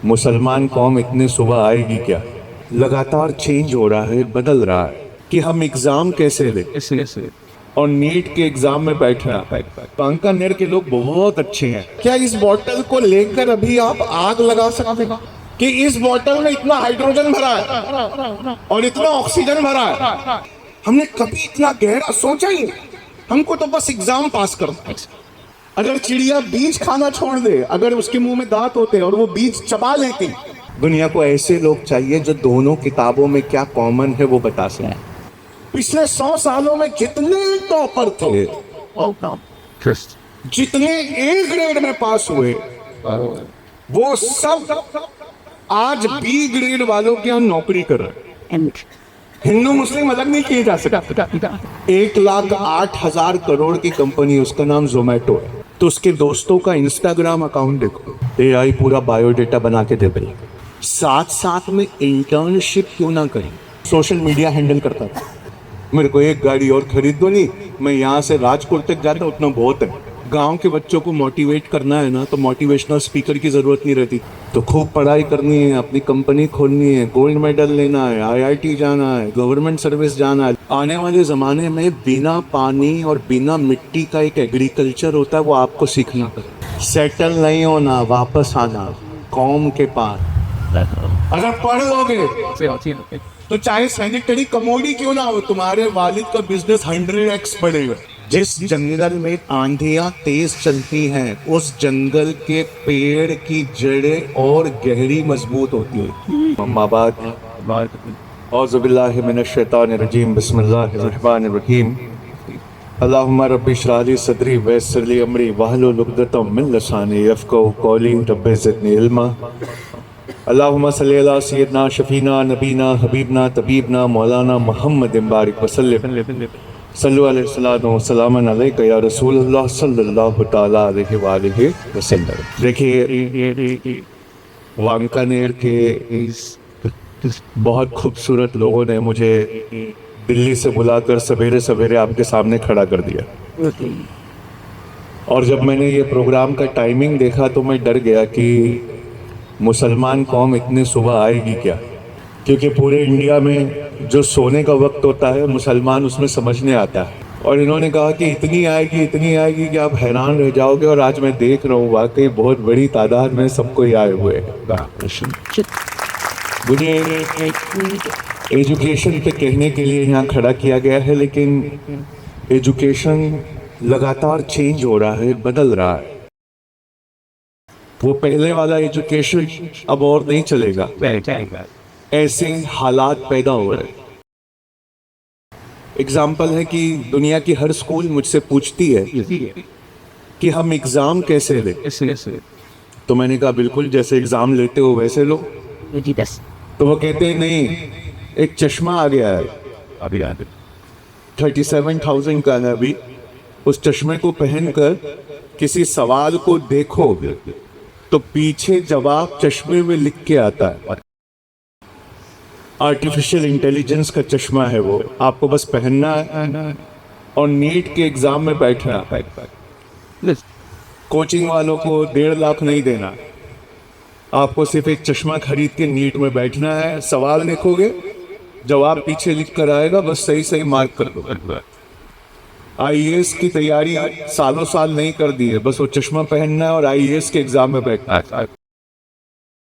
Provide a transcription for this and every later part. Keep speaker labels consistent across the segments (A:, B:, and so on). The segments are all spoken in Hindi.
A: मुसलमान कौम इतने सुबह आएगी क्या? लगातार चेंज हो रहा है, बदल रहा है कि हम एग्जाम कैसे लें। और नीट के एग्जाम में बैठना, बांकानेर के लोग बहुत अच्छे हैं। क्या इस बोतल को लेकर अभी आप आग लगा सकते हैं कि इस बोतल में इतना हाइड्रोजन भरा है और इतना ऑक्सीजन भरा है? हमने कभी इतना गहरा सोचा ही नहीं। हमको तो बस एग्जाम पास करना है। अगर चिड़िया बीज खाना छोड़ दे, अगर उसके मुंह में दांत होते और वो बीज चबा लेती, दुनिया को ऐसे लोग चाहिए जो दोनों किताबों में क्या कॉमन है वो बता सके। पिछले 100 सालों में जितने टॉपर थे, जितने ए ग्रेड में पास हुए, वो सब आज बी ग्रेड वालों की नौकरी कर रहे हैं। हिंदू मुस्लिम अलग नहीं किए जा सकता। 1,08,000 करोड़ की कंपनी, उसका नाम जोमेटो है। तो उसके दोस्तों का इंस्टाग्राम अकाउंट देखो, एआई पूरा बायोडेटा बना के दे रही। साथ साथ में इंटर्नशिप क्यों ना करें? सोशल मीडिया हैंडल करता था। मेरे को एक गाड़ी और खरीद दो, नहीं मैं यहाँ से राजकोट तक जाता उतना बहुत है। गांव के बच्चों को मोटिवेट करना है ना, तो मोटिवेशनल स्पीकर की जरूरत नहीं रहती। तो खूब पढ़ाई करनी है, अपनी कंपनी खोलनी है, गोल्ड मेडल लेना है, आईआईटी जाना है, गवर्नमेंट सर्विस जाना है। आने वाले ज़माने में बिना पानी और बिना मिट्टी का एक एग्रीकल्चर होता है, वो आपको सीखना पड़ेगा। सेटल नहीं होना, वापस आना कौम के पास। अगर पढ़ लोगे तो चाहे सैनिटरी कमोडी क्यों ना हो, तुम्हारे वालिद का बिजनेस 100x बढ़ेगा। जिस जंगल में आंधियां तेज चलती हैं, उस जंगल के पेड़ की जड़ें और गहरी मजबूत होती है। अम्मा बाद औज़ु बिल्लाहि मिनश शैतानिर रजीम, बिस्मिल्लाहिर रहमानिर रहीम। अल्लाहुम्मा रब्बि इश्रह ली सदरी वयस्सिर ली अमरी वहलुल उक़दतम मिन लिसानी यफ़क़हू क़ौली रब्बि ज़िदनी इल्मा। अल्लाहुम्मा सल्लि अला सय्यिदना शफ़ीना नबीना हबीबना तबीबना मौलाना मुहम्मद बारिक वसल्लम। सल्लु अलैहि वसल्लम सलामन अलैका या रसूलुल्लाह सल्लल्लाहु तआला अलैहि वालिहि वसल्लम। देखिए, वांकानेर के बहुत खूबसूरत लोगों ने मुझे दिल्ली से बुलाकर सवेरे सवेरे आपके सामने खड़ा कर दिया। और जब मैंने ये प्रोग्राम का टाइमिंग देखा तो मैं डर गया कि मुसलमान कौम इतने सुबह आएगी क्या, क्योंकि पूरे इंडिया में जो सोने का वक्त होता है मुसलमान उसमें समझने आता है। और इन्होंने कहा कि इतनी आएगी कि आप हैरान रह जाओगे। और आज मैं देख रहा हूँ वाकई बहुत बड़ी तादाद में सबको आए हुए हैं। मुझे एजुकेशन पे कहने के लिए यहाँ खड़ा किया गया है, लेकिन एजुकेशन लगातार चेंज हो रहा है, बदल रहा है। वो पहले वाला एजुकेशन अब और नहीं चलेगा। ऐसे हालात पैदा हो रहे हैं। एग्जाम्पल है कि दुनिया की हर स्कूल मुझसे पूछती है कि हम एग्जाम कैसे लें। तो मैंने कहा बिल्कुल जैसे एग्जाम लेते हो वैसे लो। तो वो कहते हैं नहीं, एक चश्मा आ गया है, अभी 37,000 का है अभी। उस चश्मे को पहनकर किसी सवाल को देखो तो पीछे जवाब चश्मे में लिख के आता है। आर्टिफिशियल इंटेलिजेंस का चश्मा है वो, आपको बस पहनना है और नीट के एग्जाम में बैठना है। कोचिंग वालों को 1.5 लाख नहीं देना, आपको सिर्फ एक चश्मा खरीद के नीट में बैठना है। सवाल देखोगे, जवाब पीछे लिख कर आएगा, बस सही सही मार्क कर दो। आईएएस की तैयारी सालों साल नहीं कर दी है, बस वो चश्मा पहनना है और आईएएस के एग्जाम में बैठना है।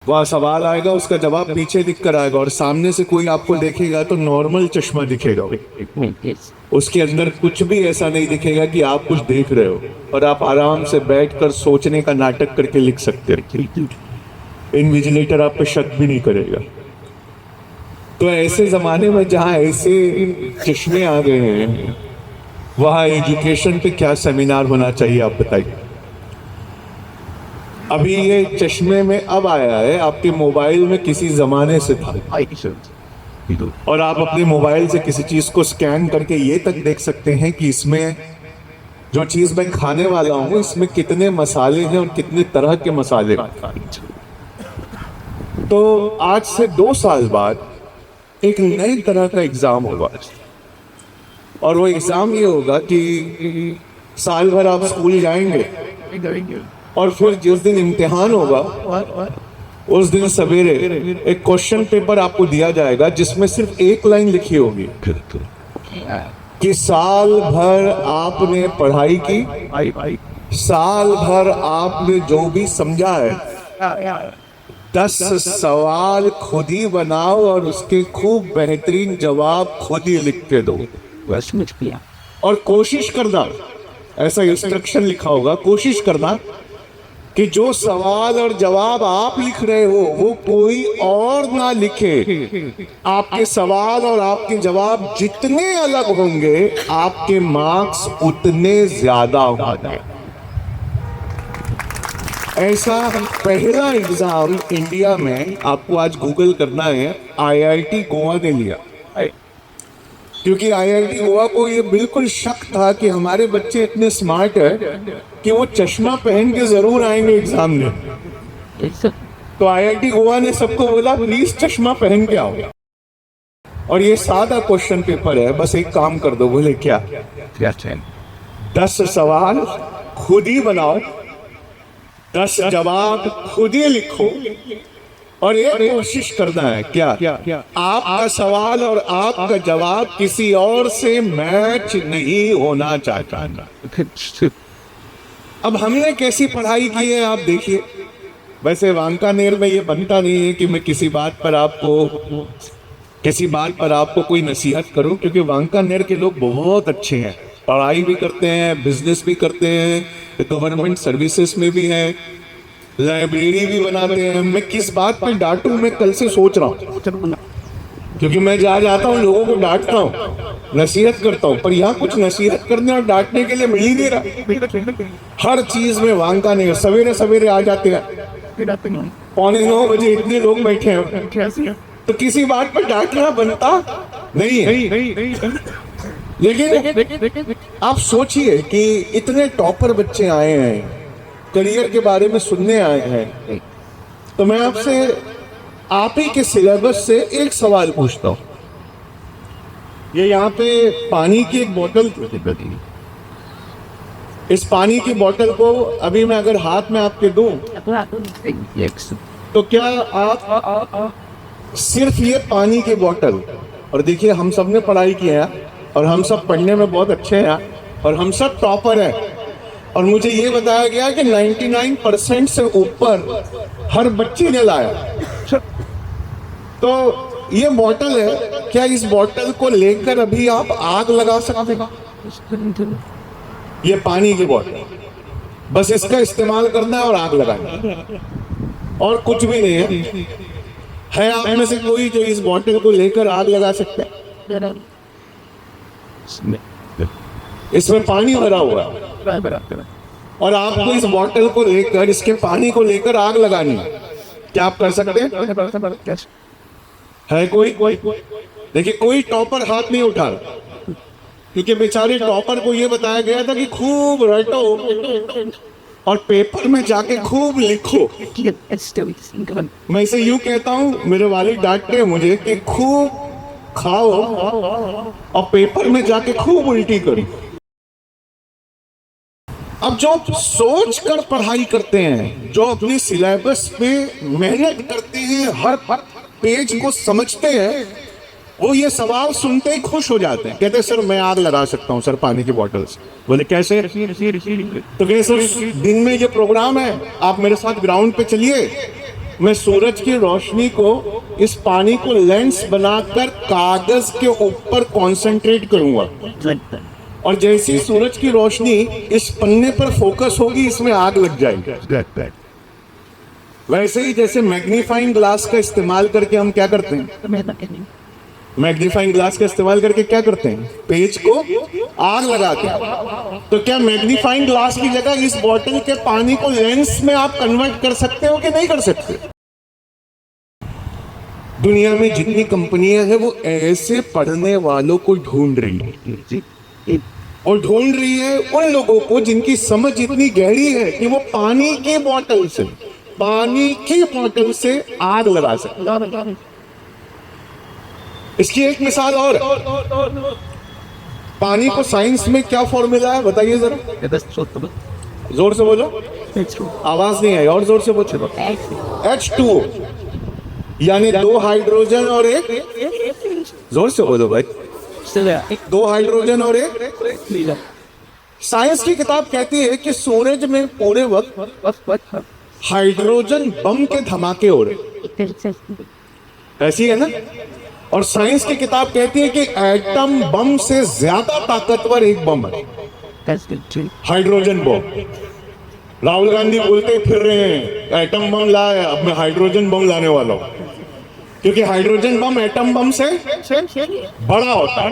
A: वहाँ सवाल आएगा, उसका जवाब पीछे लिख कर आएगा और सामने से कोई आपको देखेगा तो नॉर्मल चश्मा दिखेगा, उसके अंदर कुछ भी ऐसा नहीं दिखेगा कि आप कुछ देख रहे हो। और आप आराम से बैठकर सोचने का नाटक करके लिख सकते हो। इन्विजिलेटर आप पे शक भी नहीं करेगा। तो ऐसे जमाने में जहाँ ऐसे चश्मे आ गए हैं, वहाँ एजुकेशन पे क्या सेमिनार होना चाहिए आप बताइए। अभी ये चश्मे में अब आया है, आपके मोबाइल में किसी जमाने से था। और आप अपने मोबाइल से किसी चीज को स्कैन करके ये तक देख सकते हैं कि इसमें जो चीज मैं खाने वाला हूँ इसमें कितने मसाले हैं और कितने तरह के मसाले। तो आज से 2 साल बाद एक नए तरह का एग्जाम होगा और वो एग्जाम ये होगा कि साल भर आप स्कूल जाएंगे और फिर जिस दिन इम्तिहान होगा उस दिन सवेरे एक क्वेश्चन पेपर आपको दिया जाएगा जिसमें सिर्फ एक लाइन लिखी होगी कि साल भर आपने पढ़ाई की, साल भर आपने जो भी समझा है 10 सवाल खुद ही बनाओ और उसके खूब बेहतरीन जवाब खुद ही लिख के दो। और कोशिश करना, ऐसा इंस्ट्रक्शन लिखा होगा, कोशिश करना कि जो सवाल और जवाब आप लिख रहे हो वो कोई और ना लिखे। आपके सवाल और आपके जवाब जितने अलग होंगे आपके मार्क्स उतने ज्यादा होंगे। ऐसा पहला एग्जाम इंडिया में आपको आज गूगल करना है, आईआईटी गोवा ने लिया। क्योंकि आईआईटी गोवा को ये बिल्कुल शक था कि हमारे बच्चे इतने स्मार्ट है कि वो चश्मा पहन के जरूर आएंगे एग्जाम में। तो आईआईटी गोवा ने सबको बोला प्लीज चश्मा पहन के आओ। और ये सादा क्वेश्चन पेपर है, बस एक काम कर दो। बोले क्या? 10 सवाल खुद ही बनाओ, 10 जवाब खुद ही लिखो और ये कोशिश करना है क्या आपका सवाल और आपका जवाब किसी और से मैच नहीं होना चाहता। अब हमने कैसी पढ़ाई की है आप देखिए। वैसे वांकानेर में ये बनता नहीं है कि मैं किसी बात पर आपको कोई नसीहत करूं, क्योंकि वांकानेर के लोग बहुत अच्छे हैं, पढ़ाई भी करते हैं, बिजनेस भी करते हैं, गवर्नमेंट सर्विसेज में भी हैं, लाइब्रेरी भी बनाते हैं। मैं किस बात पर डांटूं, मैं कल से सोच रहा हूँ, क्योंकि मैं जहाँ जाता हूँ लोगों को डांटता हूँ, नसीहत करता हूँ, पर यहाँ कुछ नसीहत करने और डांटने के लिए मिल ही नहीं रहा। हर चीज में वांकानेर सवेरे सवेरे आ जाते हैं, 8:45 बजे इतने लोग बैठे हैं, तो किसी बात पर डांटना बनता नहीं है। लेकिन आप सोचिए कि इतने टॉपर बच्चे आए हैं, करियर के बारे में सुनने आए हैं, तो मैं आपसे आप ही के सिलेबस से एक सवाल पूछता हूँ। ये यहाँ पे पानी की एक बोतल, इस पानी की बोतल को अभी मैं अगर हाथ में आपके दूं तो क्या आप सिर्फ ये पानी की बोतल, और देखिए हम सब ने पढ़ाई की है और हम सब पढ़ने में बहुत अच्छे हैं और हम सब टॉपर हैं, और मुझे ये बताया गया कि 99% से ऊपर हर बच्चे ने लाया। तो ये बोतल है, क्या इस बोतल को लेकर अभी आप आग लगा सकते हैं? ये पानी की बोतल, बस इसका इस्तेमाल करना है और आग लगाना, और कुछ भी नहीं है। आप में से कोई जो इस बोतल को लेकर आग लगा सकता है? इसमें पानी भरा हुआ है और आपको इस बोतल को लेकर, इसके पानी को लेकर आग लगानी है, क्या आप कर सकते हैं? है कोई? देखिए कोई टॉपर हाथ नहीं उठा, क्योंकि बेचारे टॉपर को ये बताया गया था कि खूब रटो और पेपर में जाके खूब लिखो। मैं इसे यूं कहता हूँ, मेरे वालिद डांटते हैं मुझे कि खूब खाओ और पेपर में जाके खूब उल्टी करो। अब जो सोच कर पढ़ाई करते हैं, जो अपने सिलेबस पे मेहनत करते हैं, हर पेज को समझते हैं, वो ये सवाल सुनते ही खुश हो जाते हैं, कहते हैं सर मैं आग लगा सकता हूँ सर पानी की बोतल से। बोले कैसे? तो कहे सर दिन में ये प्रोग्राम है, आप मेरे साथ ग्राउंड पे चलिए, मैं सूरज की रोशनी को, इस पानी को लेंस बनाकर कागज के ऊपर कंसंट्रेट करूंगा, और जैसे ही सूरज की रोशनी इस पन्ने पर फोकस होगी इसमें आग लग जाएगी। वैसे ही जैसे मैग्नीफाइंग ग्लास का इस्तेमाल करके हम क्या करते हैं? मैग्नीफाइंग ग्लास का इस्तेमाल करके क्या करते हैं? पेज को आग लगाते हैं। तो क्या मैग्नीफाइंग ग्लास की जगह इस बोतल के पानी को लेंस में आप कन्वर्ट कर सकते हो कि नहीं कर सकते? दुनिया में जितनी कंपनियां हैं वो ऐसे पढ़ने वालों को ढूंढ रही है, और ढूंढ रही है उन लोगों को जिनकी समझ इतनी गहरी है कि वो पानी की बोतल से आग लगा सकते। इसकी एक मिसाल और, पानी को साइंस में क्या फॉर्मूला है बताइए जरा, जोर से बोलो, आवाज नहीं आई, और जोर से बोलो। H2O। यानी 2 हाइड्रोजन और एक, जोर से बोलो भाई, 2 हाइड्रोजन और एक। साइंस की किताब कहती है कि सूरज में पूरे वक्त हाइड्रोजन बम के धमाके हो रहे, ऐसी है ना। और साइंस की किताब कहती है कि एटम बम से ज्यादा ताकतवर एक बम है, हाइड्रोजन बम। राहुल गांधी बोलते फिर रहे हैं एटम बम लाए, अब मैं हाइड्रोजन बम लाने वाला हूं, क्योंकि हाइड्रोजन बम एटम बम से बड़ा होता है।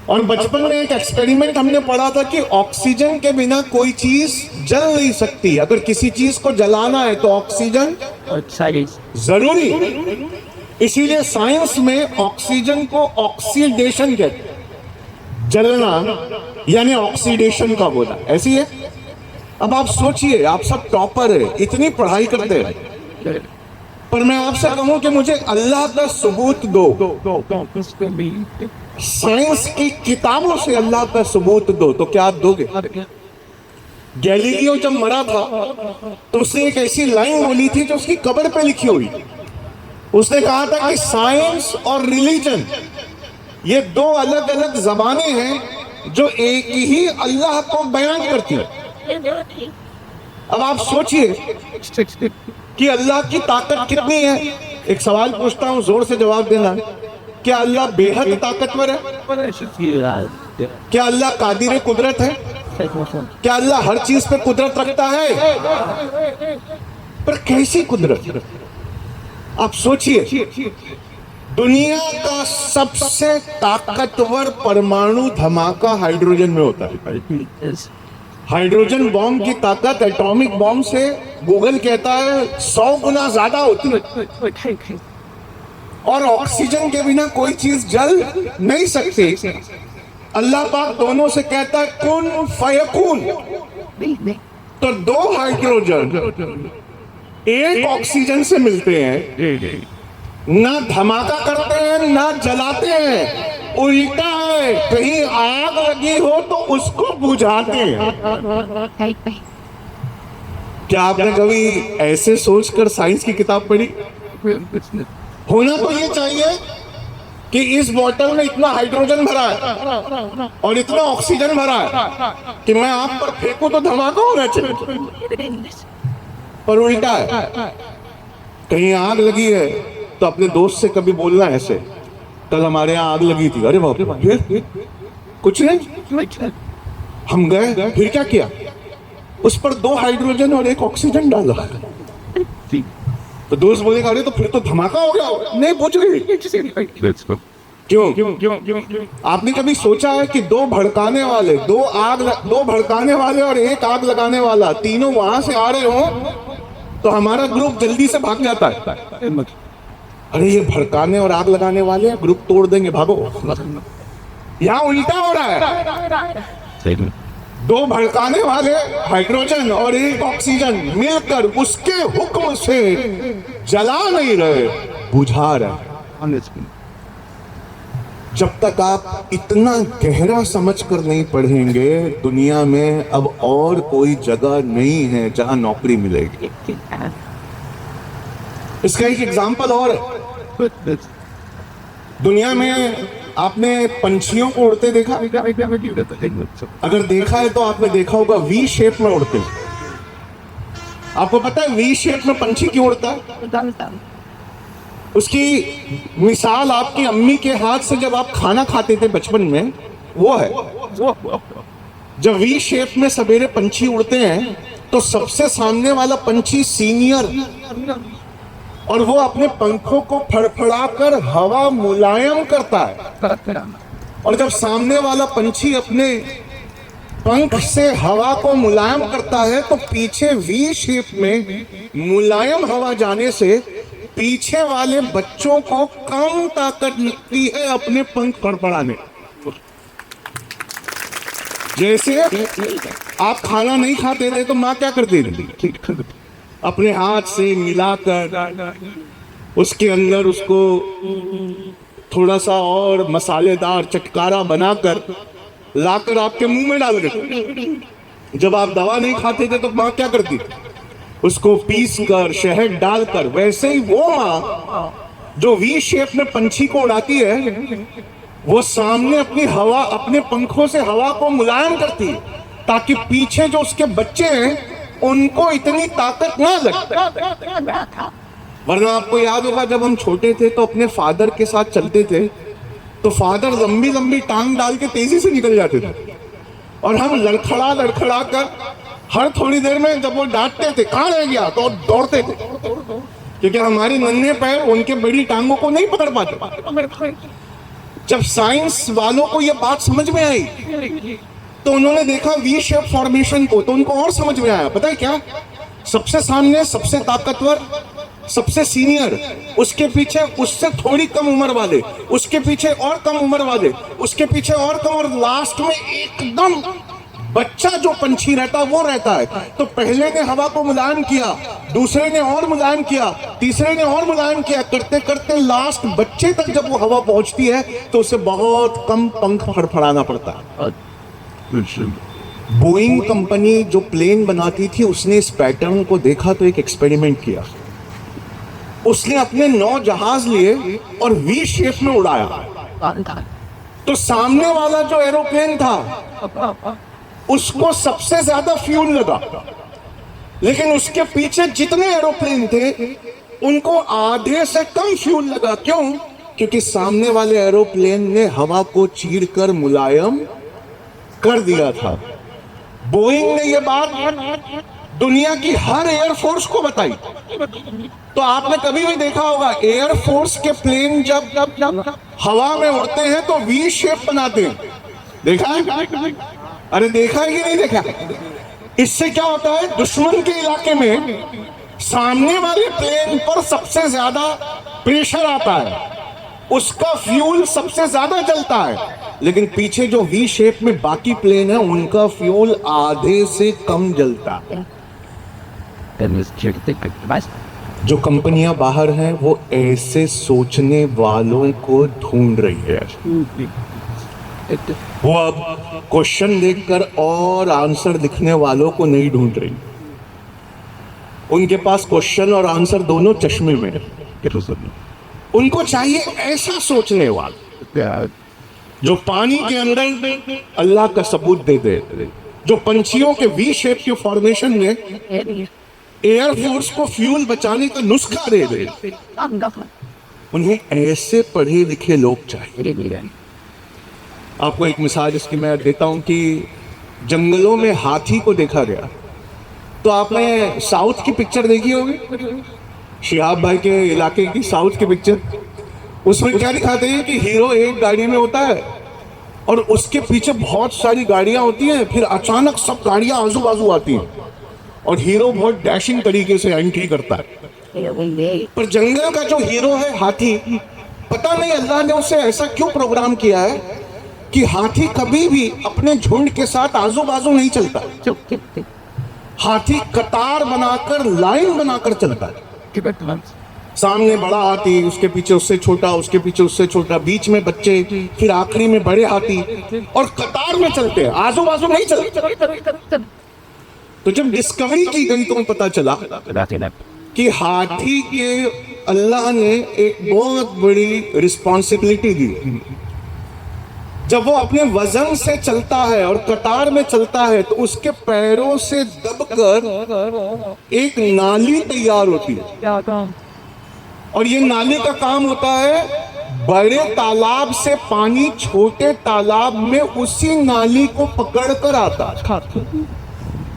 A: और बचपन में एक एक्सपेरिमेंट हमने पढ़ा था कि ऑक्सीजन के बिना कोई चीज जल नहीं सकती। अगर किसी चीज को जलाना है तो ऑक्सीजन जरूरी। इसीलिए साइंस में ऑक्सीजन को ऑक्सीडेशन कहते हैं, जलना यानी ऑक्सीडेशन का बोला, ऐसी है। अब आप सोचिए, आप सब टॉपर है, इतनी पढ़ाई करते हैं, पर मैं आपसे कहूं कि मुझे अल्लाह का सबूत दो, साइंस की किताबों से अल्लाह का सबूत दो, तो क्या आप दोगे? गैलीलियो जब मरा था तो उसने एक ऐसी लाइन बोली थी जो उसकी कब्र पे लिखी हुई। उसने कहा था कि साइंस और रिलीजन ये 2 अलग अलग जबानें हैं जो एक ही अल्लाह को बयान करती है। अब आप सोचिए कि अल्लाह की ताकत कितनी है। एक सवाल पूछता हूं, जोर से जवाब देना। क्या अल्लाह बेहद ताकतवर है? क्या अल्लाह कादिर कुदरत है? क्या अल्लाह हर चीज पे कुदरत रखता है? पर कैसी कुदरत? आप सोचिए, दुनिया का सबसे ताकतवर परमाणु धमाका हाइड्रोजन में होता है। हाइड्रोजन बॉम्ब की ताकत एटॉमिक बॉम्ब से गूगल कहता है 100 गुना ज्यादा होती है। और ऑक्सीजन के बिना कोई चीज जल नहीं सकती। अल्लाह पाक दोनों से कहता है कुन फयकून। तो 2 हाइड्रोजन एक ऑक्सीजन से मिलते हैं, ना धमाका करते हैं ना जलाते हैं, उल्टा है। कहीं आग लगी हो तो उसको बुझाते हैं। क्या आपने कभी ऐसे सोचकर साइंस की किताब पढ़ी? होना तो ये चाहिए कि इस बोतल में इतना हाइड्रोजन भरा है और इतना ऑक्सीजन भरा है कि मैं आप पर फेंकूं तो धमाका होना चाहिए, पर उल्टा है। कहीं आग लगी है तो अपने दोस्त से कभी बोलना ऐसे, कल हमारे यहाँ आग लगी थी, अरे बाप रे, कुछ नहीं, हम गए, फिर क्या किया? उस पर 2 हाइड्रोजन और 1 ऑक्सीजन डाला। तो दोस्त बोलेगा अरे तो फिर तो धमाका हो गया। नहीं, बुझ गई। क्यों? आपने कभी सोचा है कि 2 भड़काने वाले, 2 भड़काने वाले और 1 आग लगाने वाला, तीनों वहां से आ रहे हो तो हमारा ग्रुप जल्दी से भाग जाता है। अरे ये भड़काने और आग लगाने वाले ग्रुप तोड़ देंगे, भागो। यहाँ उल्टा हो रहा है। 2 भड़काने वाले हाइड्रोजन और 1 ऑक्सीजन मिलकर उसके हुक्म से जला नहीं रहे, बुझा रहे। जब तक आप इतना गहरा समझकर नहीं पढ़ेंगे, दुनिया में अब और कोई जगह नहीं है जहां नौकरी मिलेगी। इसका एक एग्जांपल और है। दुनिया में आपने पंछियों को उड़ते देखा? अगर देखा है तो आपने देखा होगा वी शेप में उड़ते। आपको पता है वी शेप में पंछी क्यों उड़ता है? उसकी मिसाल आपकी अम्मी के हाथ से जब आप खाना खाते थे बचपन में, वो है। जब वी शेप में सवेरे पंछी उड़ते हैं तो सबसे सामने वाला पंछी सीनियर, और वो अपने पंखों को फड़फड़ाकर हवा मुलायम करता है। और जब सामने वाला पंछी अपने पंख से हवा को मुलायम करता है तो पीछे वी शेप में मुलायम हवा जाने से पीछे वाले बच्चों को कम ताकत मिलती है अपने पंख फड़फड़ाने। जैसे आप खाना नहीं खाते थे तो माँ क्या करती थी? अपने हाथ से मिलाकर उसके अंदर उसको थोड़ा सा और मसालेदार चटकारा बनाकर लाकर आपके मुंह में डाल देते। जब आप दवा नहीं खाते थे तो माँ क्या करती? उसको पीस कर शहद डालकर, वैसे ही वो माँ जो वी शेप में पंछी को उड़ाती है, वो सामने अपनी हवा, अपने पंखों से हवा को मुलायम करती है ताकि पीछे जो उसके बच्चे हैं उनको इतनी ताकत ना लगे। वरना आपको याद होगा जब हम छोटे थे तो अपने फादर के साथ चलते थे तो फादर लंबी लंबी टांग डाल के तेजी से निकल जाते थे और हम लड़खड़ा लड़खड़ा कर हर थोड़ी देर में जब वो डांटते थे कहाँ रह गया तो दौड़ते थे, क्योंकि हमारे नन्हे पैर उनके बड़ी टांगों को नहीं पकड़ पाते। जब साइंस वालों को ये बात समझ में आई तो उन्होंने देखा वी शेप फॉर्मेशन को, तो उनको और समझ में आया। पता है क्या, सबसे सामने सबसे ताकतवर, सबसे सीनियर, उसके पीछे उससे थोड़ी कम उम्र वाले, उसके पीछे और कम उम्र वाले, उसके पीछे और कम, और लास्ट में एकदम बच्चा जो पंछी रहता है वो रहता है। तो पहले ने हवा को मुलायम किया, दूसरे ने और मुलायम किया, तीसरे ने और मुलायम किया, करते करते लास्ट बच्चे तक जब वो हवा पहुंचती है तो उसे बहुत कम पंख फड़फड़ाना पड़ता है। बोइंग कंपनी जो प्लेन बनाती थी उसने इस पैटर्न को देखा तो एक एक्सपेरिमेंट किया। उसने अपने 9 जहाज लिए और वी शेप में उड़ाया। तो सामने वाला जो एरोप्लेन था उसको सबसे ज्यादा फ्यूल लगा, लेकिन उसके पीछे जितने एरोप्लेन थे उनको आधे से कम फ्यूल लगा। क्यों? क्योंकि सामने वाले एरोप्लेन ने हवा को चीरकर मुलायम कर दिया था। बोइंग ने यह बात दुनिया की हर एयरफोर्स को बताई। तो आपने कभी भी देखा होगा एयरफोर्स के प्लेन जब हवा में उड़ते हैं तो वी शेप बनाते हैं, देखा है? अरे देखा है कि नहीं देखा? इससे क्या होता है, दुश्मन के इलाके में सामने वाले प्लेन पर सबसे ज्यादा प्रेशर आता है, उसका फ्यूल सबसे ज्यादा जलता है, लेकिन पीछे जो वी शेप में बाकी प्लेन है उनका फ्यूल आधे से कम जलता है। जो कंपनियां बाहर हैं वो ऐसे सोचने वालों को ढूंढ रही है। वो अब क्वेश्चन देखकर और आंसर लिखने वालों को नहीं ढूंढ रही। उनके पास क्वेश्चन और आंसर दोनों चश्मे में है। उनको चाहिए ऐसा सोचने वाला जो पानी के अंदर अल्लाह का सबूत दे दे, जो पंछियों के वी शेप के फॉर्मेशन में एयरफोर्स को फ्यूल बचाने का नुस्खा दे दे। उन्हें ऐसे पढ़े लिखे लोग चाहिए। आपको एक मिसाल इसकी मैं देता हूं कि जंगलों में हाथी को देखा गया। तो आपने साउथ की पिक्चर देखी होगी, शिहाब भाई के इलाके की साउथ की पिक्चर। उसमें क्या दिखाते हैं कि हीरो एक गाड़ी में होता है और उसके पीछे बहुत सारी गाड़ियां होती हैं, फिर अचानक सब गाड़ियां आजू बाजू आती हैं और हीरो बहुत डैशिंग तरीके से एंट्री करता है। पर जंगल का जो हीरो है हाथी, पता नहीं अल्लाह ने उसे ऐसा क्यों प्रोग्राम किया है कि हाथी कभी भी अपने झुंड के साथ आजू बाजू नहीं चलता। हाथी कतार बनाकर, लाइन बनाकर चलता है। सामने बड़ा हाथी, उसके पीछे उससे छोटा, उसके पीछे उससे छोटा, बीच में बच्चे, फिर आखिरी में बड़े हाथी, और कतार में चलते हैं, आजू बाजू नहीं चलते। तो जब डिस्कवरी की गई तो पता चला कि हाथी के अल्लाह ने एक बहुत बड़ी रिस्पॉन्सिबिलिटी दी। जब वो अपने वजन से चलता है और कतार में चलता है तो उसके पैरों से दबकर एक नाली तैयार होती है, और ये नाली का काम होता है बड़े तालाब से पानी छोटे तालाब में उसी नाली को पकड़ कर आता है।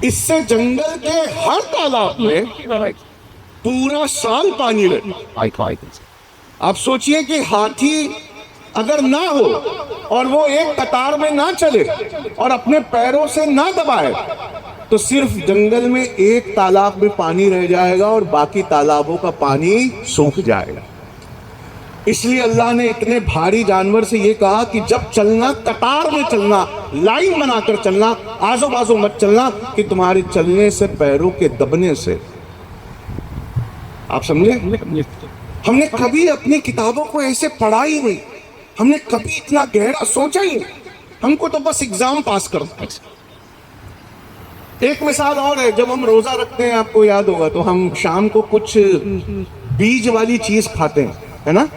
A: इससे जंगल के हर तालाब में पूरा साल पानी रहता। आप सोचिए कि हाथी अगर ना हो और वो एक कतार में ना चले और अपने पैरों से ना दबाए तो सिर्फ जंगल में एक तालाब में पानी रह जाएगा और बाकी तालाबों का पानी सूख जाएगा। इसलिए अल्लाह ने इतने भारी जानवर से ये कहा कि जब चलना कतार में चलना, लाइन बनाकर चलना, आजू बाजू मत चलना कि तुम्हारे चलने से, पैरों के दबने से। आप समझे? हमने कभी अपनी किताबों को ऐसे पढ़ा ही नहीं, हमने कभी इतना गहरा सोचा ही नहीं। हमको तो बस एग्जाम पास करना है। एक मिसाल और है, जब हम रोजा रखते हैं आपको याद होगा तो हम शाम को कुछ बीज वाली चीज खाते हैं, है ना।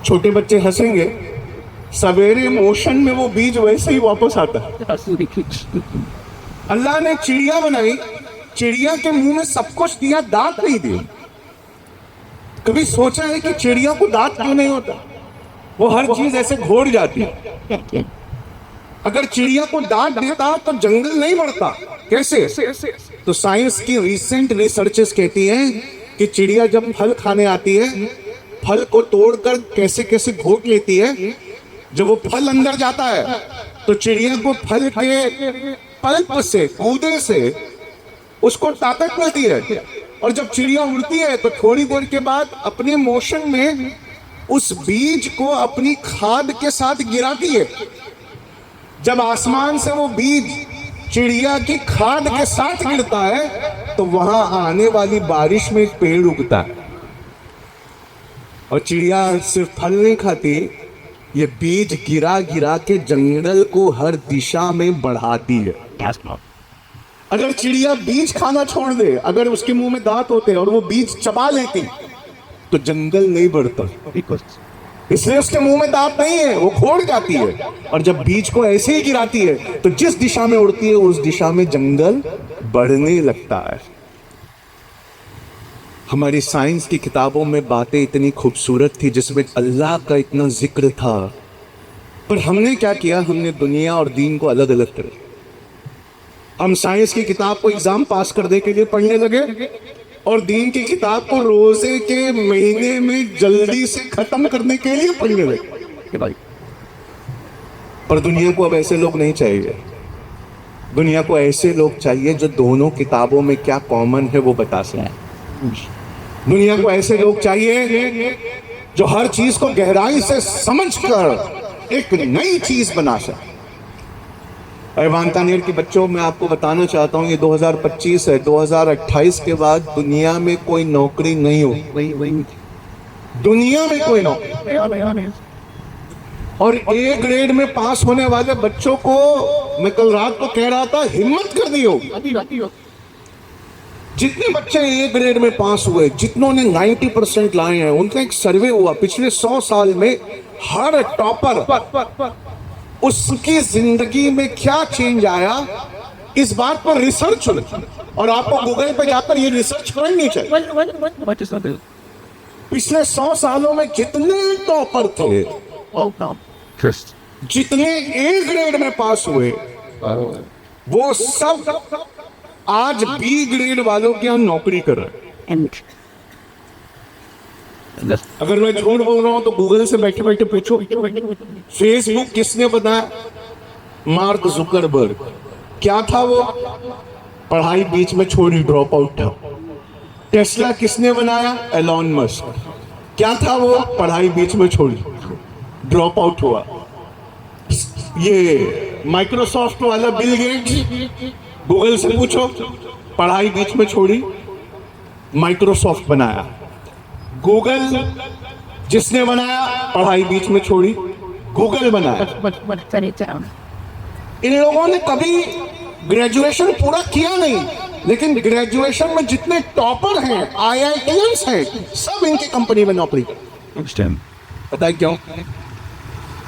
A: छोटे बच्चे हंसेंगे, सवेरे मोशन में वो बीज वैसे ही वापस आता है। अल्लाह ने चिड़िया बनाई, चिड़िया के मुंह में सब कुछ दिया, दांत नहीं दिए। कभी सोचा है कि चिड़िया को दांत क्यों नहीं होता? वो हर चीज ऐसे घोड़ जाती है। अगर चिड़िया को दांत देता तो जंगल नहीं बढ़ता। कैसे? तो साइंस की रिसेंट रिसर्चेस कहती हैं कि चिड़िया जब फल खाने आती है, फल को तोड़कर कैसे कैसे घोट लेती है। जब वो फल अंदर जाता है तो चिड़िया को फल के पल्प से, गूदे से उसको ताकत मिलती है। और जब चिड़िया उड़ती है तो थोड़ी देर के बाद अपने मोशन में उस बीज को अपनी खाद के साथ गिराती है। जब आसमान से वो बीज चिड़िया की खाद के साथ गिरता है तो वहां आने वाली बारिश में एक पेड़ उगता है। और चिड़िया सिर्फ फल नहीं खाती, ये बीज गिरा गिरा के जंगल को हर दिशा में बढ़ाती है। अगर चिड़िया बीज खाना छोड़ दे, अगर उसके मुंह में दांत होते और वो बीज चबा लेती तो जंगल नहीं बढ़ता। इसलिए उसके मुंह में दांत नहीं है, वो खोड़ जाती है। और जब बीज को ऐसे ही गिराती है तो जिस दिशा में उड़ती है उस दिशा में जंगल बढ़ने लगता है। हमारी साइंस की किताबों में बातें इतनी खूबसूरत थी जिसमें अल्लाह का इतना जिक्र था, पर हमने क्या किया? हमने दुनिया और दीन को अलग अलग कर। हम साइंस की किताब को एग्जाम पास करने के लिए पढ़ने लगे और दीन की किताब को रोजे के महीने में जल्दी से खत्म करने के लिए पढ़ने लगे। पर दुनिया को अब ऐसे लोग नहीं चाहिए। दुनिया को ऐसे लोग चाहिए जो दोनों किताबों में क्या कॉमन है वो बता सकें। दुनिया को ऐसे लोग चाहिए जो हर चीज को गहराई से समझकर एक नई चीज बना सके। ऐवान तानीर के बच्चों, मैं आपको बताना चाहता हूँ ये 2025 है, 2028 के बाद दुनिया में कोई नौकरी नहीं हो, दुनिया में कोई नौकरी। और ए ग्रेड में पास होने वाले बच्चों को मैं कल रात को कह रहा था, हिम्मत करनी होगी। जितने बच्चे ए ग्रेड में पास हुए, जितनों ने 90% लाए हैं, उनका एक सर्वे हुआ पिछले 100 साल में, हर टॉपर उसकी जिंदगी में क्या चेंज आया इस बात पर रिसर्च हुई। और आपको गूगल पे जाकर ये रिसर्च करनी चाहिए। पिछले 100 सालों में जितने टॉपर थे, जितने ए ग्रेड में पास हुए, वो सब आज बी ग्रेड वालों के यहाँ नौकरी कर रहे हैं। अगर मैं झूठ बोल रहा हूं तो गूगल से बैठे बैठे पूछो, फेसबुक किसने बनाया? Mark Zuckerberg. क्या था वो? पढ़ाई बीच में छोड़ी, ड्रॉप आउट था। टेस्ला किसने बनाया? Elon Musk. क्या था वो? पढ़ाई बीच में छोड़ी, ड्रॉप आउट हुआ। ये माइक्रोसॉफ्ट वाला बिल गेट्स, गूगल से पूछो, पढ़ाई बीच में छोड़ी, माइक्रोसॉफ्ट बनाया। गूगल जिसने बनाया, पढ़ाई बीच में छोड़ी, गूगल बनाया। इन लोगों ने कभी ग्रेजुएशन पूरा किया नहीं, लेकिन ग्रेजुएशन में जितने टॉपर हैं, IITians हैं, सब इनकी कंपनी में नौकरी करते। पता है क्यों?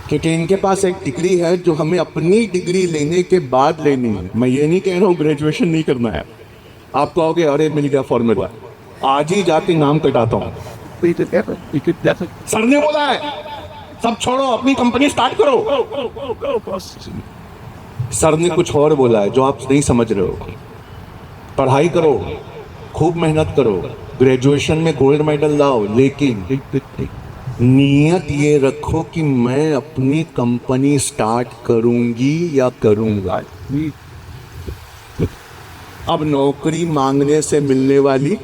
A: क्योंकि इनके पास एक डिग्री है जो हमें अपनी डिग्री लेने के बाद लेनी है। मैं ये नहीं कह रहा हूँ ग्रेजुएशन नहीं करना है। आप कहोगे अरे मिल गया फॉर्मूला, आज ही जाके नाम कटाता हूँ। सर ने बोला है सब छोड़ो, अपनी कंपनी स्टार्ट करो। सर ने कुछ और बोला है जो आप नहीं समझ रहे हो। पढ़ाई करो, खूब मेहनत करो, ग्रेजुएशन में गोल्ड मेडल लाओ, लेकिन नियत ये रखो कि मैं अपनी कंपनी स्टार्ट करूंगी या करूंगा। अब नौकरी मांगने से मिलने वाली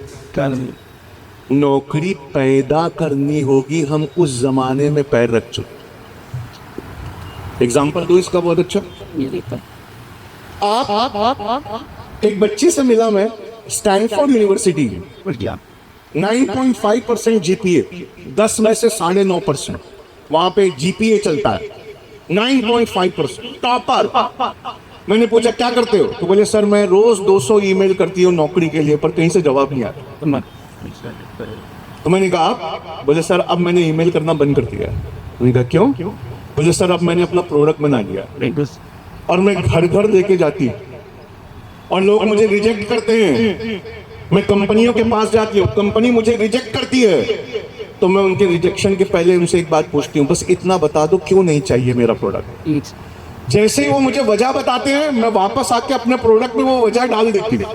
A: नौकरी पैदा करनी होगी। हम उस जमाने में पैर रख चुके। एग्जाम्पल दो इसका बहुत अच्छा। आप एक बच्ची से मिला मैं, स्टैनफोर्ड यूनिवर्सिटी, 9.5% जीपीए, 10 में से 9.5%। वहां पे जीपीए चलता है, 9.5% टॉपर। मैंने पूछा क्या करते हो, तो बोले सर मैं रोज 200 ईमेल करती हूँ नौकरी के लिए, पर कहीं से जवाब नहीं आता। तो मैंने कहा, बोले सर अब मैंने ईमेल करना बंद कर दिया। मैंने कहा क्यों? बोले सर अब मैंने अपना प्रोडक्ट बना लिया और मैं घर घर लेके जाती हूँ और लोग मुझे रिजेक्ट करते हैं। मैं कंपनियों के पास जाती हूँ, कंपनी मुझे रिजेक्ट करती है, तो मैं उनके रिजेक्शन के पहले उनसे एक बात पूछती हूँ, बस इतना बता दो क्यों नहीं चाहिए मेरा प्रोडक्ट। जैसे ही वो मुझे वजह बताते हैं, मैं वापस आके अपने प्रोडक्ट में वो वजह डाल देती हूँ।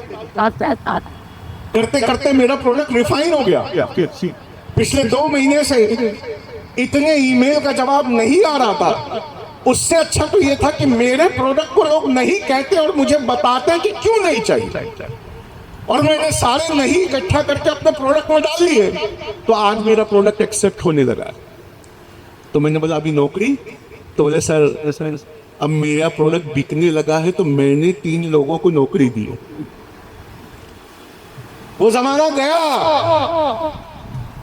A: करते करते मेरा प्रोडक्ट रिफाइन हो गया। पिछले 2 महीने से इतने ईमेल का जवाब नहीं आ रहा था। उससे अच्छा तो ये था कि मेरे प्रोडक्ट को लोग नहीं कहते और मुझे बताते हैं कि क्यों नहीं चाहिए, और मैंने सारे नहीं इकट्ठा करके अपने प्रोडक्ट में डाल लिए, तो आज मेरा प्रोडक्ट एक्सेप्ट होने लगा। तो मैंने बोला अभी नौकरी, तो बोले सर अब मेरा प्रोडक्ट बिकने लगा है, तो मैंने 3 लोगों को नौकरी दी। वो जमाना गया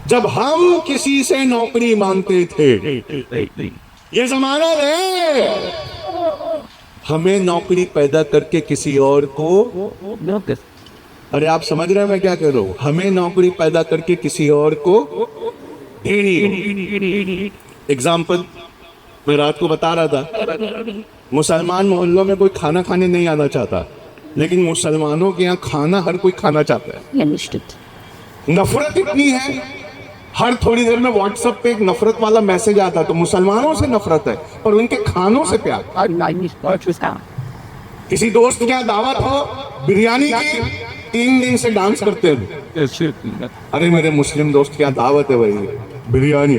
A: जब हम किसी से नौकरी मांगते थे। ये जमाना है हमें नौकरी पैदा करके किसी और को, अरे आप समझ रहे हैं मैं क्या कह रहा हूं, हमें नौकरी पैदा करके किसी और को देनी। एग्जाम्पल मैं रात को बता रहा था, मुसलमान मोहल्लों में कोई खाना खाने नहीं आना चाहता, लेकिन मुसलमानों के यहाँ खाना हर कोई खाना चाहता है। नफरत इतनी है, हर थोड़ी देर में व्हाट्सएप पे एक नफरत वाला मैसेज आता, तो मुसलमानों से नफरत है और उनके खानों से प्यार। किसी दोस्त के यहाँ दावत हो बिरयानी की, 3 दिन से डांस करते हैं। अरे मेरे मुस्लिम दोस्त के यहाँ दावत है भाई, बिरयानी।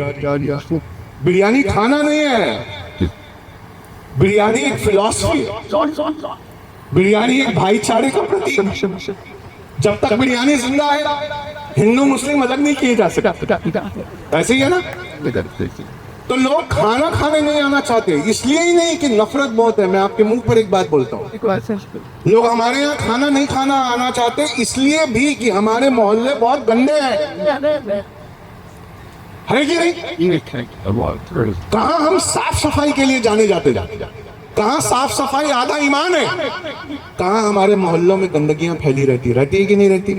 A: बिरयानी खाना नहीं है, बिरयानी एक फिलॉसफी है, बिरयानी एक भाईचारे का प्रतीक है। जब तक बिरयानी जिंदा है हिंदू मुस्लिम अलग नहीं किए जा सकते, ऐसे ही है ना। तो लोग खाना खाने नहीं आना चाहते, इसलिए ही नहीं कि नफरत बहुत है। मैं आपके मुंह पर एक बात बोलता हूँ, लोग हमारे यहाँ खाना नहीं खाना आना चाहते इसलिए भी कि हमारे मोहल्ले बहुत गंदे हैं, है कि नहीं? कहाँ हम साफ सफाई के लिए जाने जाते, कहाँ साफ सफाई आधा ईमान है, कहाँ हमारे मोहल्लों में गंदगियां फैली रहती है कि नहीं रहती?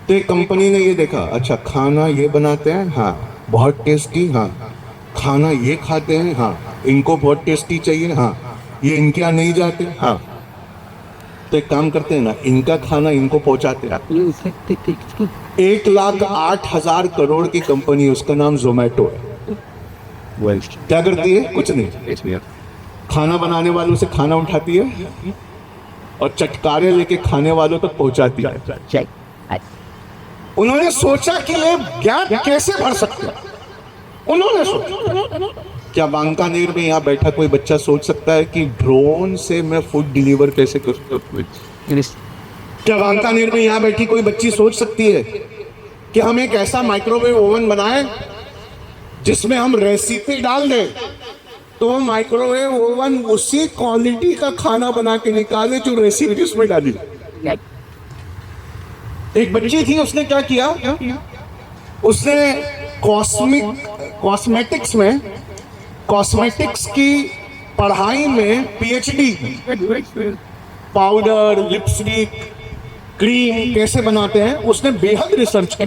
A: तो एक कंपनी ने ये देखा, अच्छा खाना ये बनाते हैं, हाँ बहुत टेस्टी, हाँ खाना ये खाते हैं, हाँ इनको बहुत टेस्टी चाहिए, हाँ ये इनके यहाँ नहीं जाते, हाँ तो एक काम करते हैं ना, इनका खाना इनको पहुंचाते हैं। 1,08,000 करोड़ की कंपनी, उसका नाम जोमेटो है। क्या करती है? कुछ नहीं, खाना बनाने वालों से खाना उठाती है और चटकारे लेके खाने वालों तक पहुंचाती है। उन्होंने सोचा कि ये गैप कैसे भर सकते हैं, उन्होंने सोचा। क्या बांकानेर में यहाँ बैठा कोई बच्चा सोच सकता है कि ड्रोन से मैं फूड डिलीवर कैसे कर सकता हूँ? क्या बांकानेर में यहाँ बैठी कोई बच्ची सोच सकती है कि हम एक ऐसा माइक्रोवेव ओवन बनाए जिसमें हम रेसिपी डाल दें तो वो माइक्रोवेव ओवन उसी क्वालिटी का खाना बना के निकाले जो रेसिपी उसमें डाली? एक बच्ची थी, उसने क्या किया, उसने कॉस्मेटिक्स की पढ़ाई में पीएचडी, पाउडर, लिपस्टिक, क्रीम कैसे बनाते हैं उसने बेहद रिसर्च की,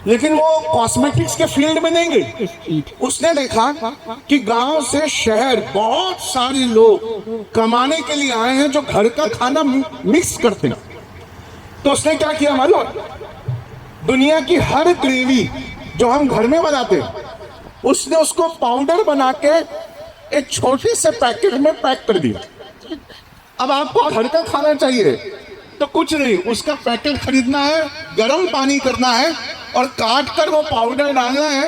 A: लेकिन वो कॉस्मेटिक्स के फील्ड में नहीं गई। उसने देखा कि गांव से शहर बहुत सारे लोग कमाने के लिए आए हैं जो घर का खाना मिक्स करते हैं। तो उसने क्या किया मालूम? दुनिया की हर ग्रेवी जो हम घर में बनाते हैं उसने उसको पाउडर बना के एक छोटे से पैकेट में पैक कर दिया। अब आपको घर का खाना चाहिए तो कुछ नहीं, उसका पैकेट खरीदना है, गर्म पानी करना है और काट कर वो पाउडर डालना है,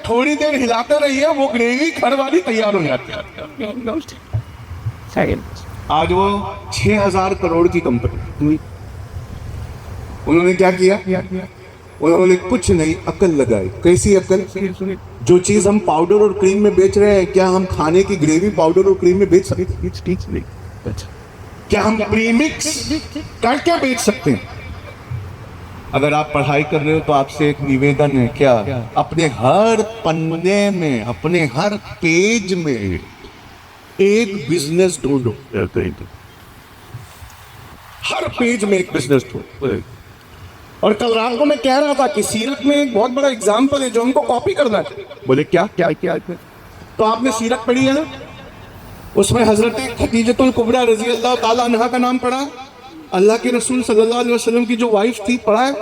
A: थोड़ी देर हिलाते रहिए, वो ग्रेवी घर वाली तैयार हो जाती है। आज वो 6,000 करोड़ की कंपनी, उन्होंने क्या किया? उन्होंने कुछ नहीं, अकल लगाई। कैसी अकल? जो चीज हम पाउडर और क्रीम में बेच रहे हैं, क्या हम खाने की ग्रेवी पाउडर और क्रीम में बेच सकते? क्या हम प्रीमिक्स करके बेच सकते हैं? अगर आप पढ़ाई कर रहे हो तो आपसे एक निवेदन है, क्या अपने हर पन्ने में, अपने हर पेज में एक बिजनेस ढूंढो, हर पेज में एक बिजनेस ढूंढो। और कल रात को मैं कह रहा था कि सीरत में एक बहुत बड़ा एग्जाम्पल है जो हमको कॉपी करना है। बोले क्या क्या क्या? तो आपने सीरत पढ़ी है ना, उसमें हजरत खदीजतुल कुबरा रजी अल्लाह ताला अन्हा का नाम पढ़ा। अल्लाह के रसूल सल्लल्लाहु अलैहि वसल्लम की जो वाइफ थी, पढ़ा है,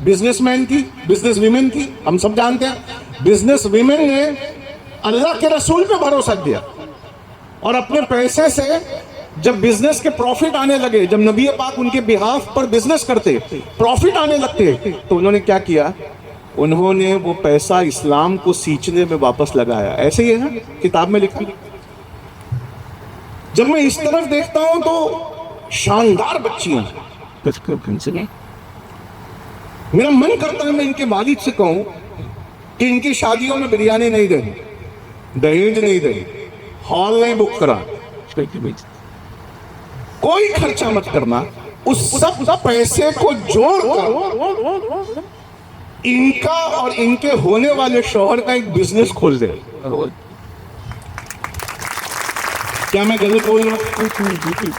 A: बिजनेसमैन थी, बिजनेस वीमेन थी, हम सब जानते हैं। बिजनेस वीमेन ने अल्लाह के रसूल पे भरोसा किया और अपने पैसे से जब बिजनेस के प्रॉफिट आने लगे, जब नबी पाक उनके बिहाफ पर बिजनेस करते, प्रॉफिट आने लगते, तो उन्होंने क्या किया? उन्होंने वो पैसा इस्लाम को सींचने में वापस लगाया। ऐसे ही है ना, किताब में लिखा। जब मैं इस तरफ देखता हूं तो शानदार बच्चियां, मेरा मन करता है मैं इनके वालिद से कहूं कि इनकी शादियों में बिरयानी नहीं देनी, दहेज नहीं देनी, हॉल नहीं बुक करा, कोई खर्चा मत करना। उस सब पैसे को जोड़कर इनका और इनके होने वाले शौहर का एक बिजनेस खोल दे। क्या मैं गलत बोल रहा हूं?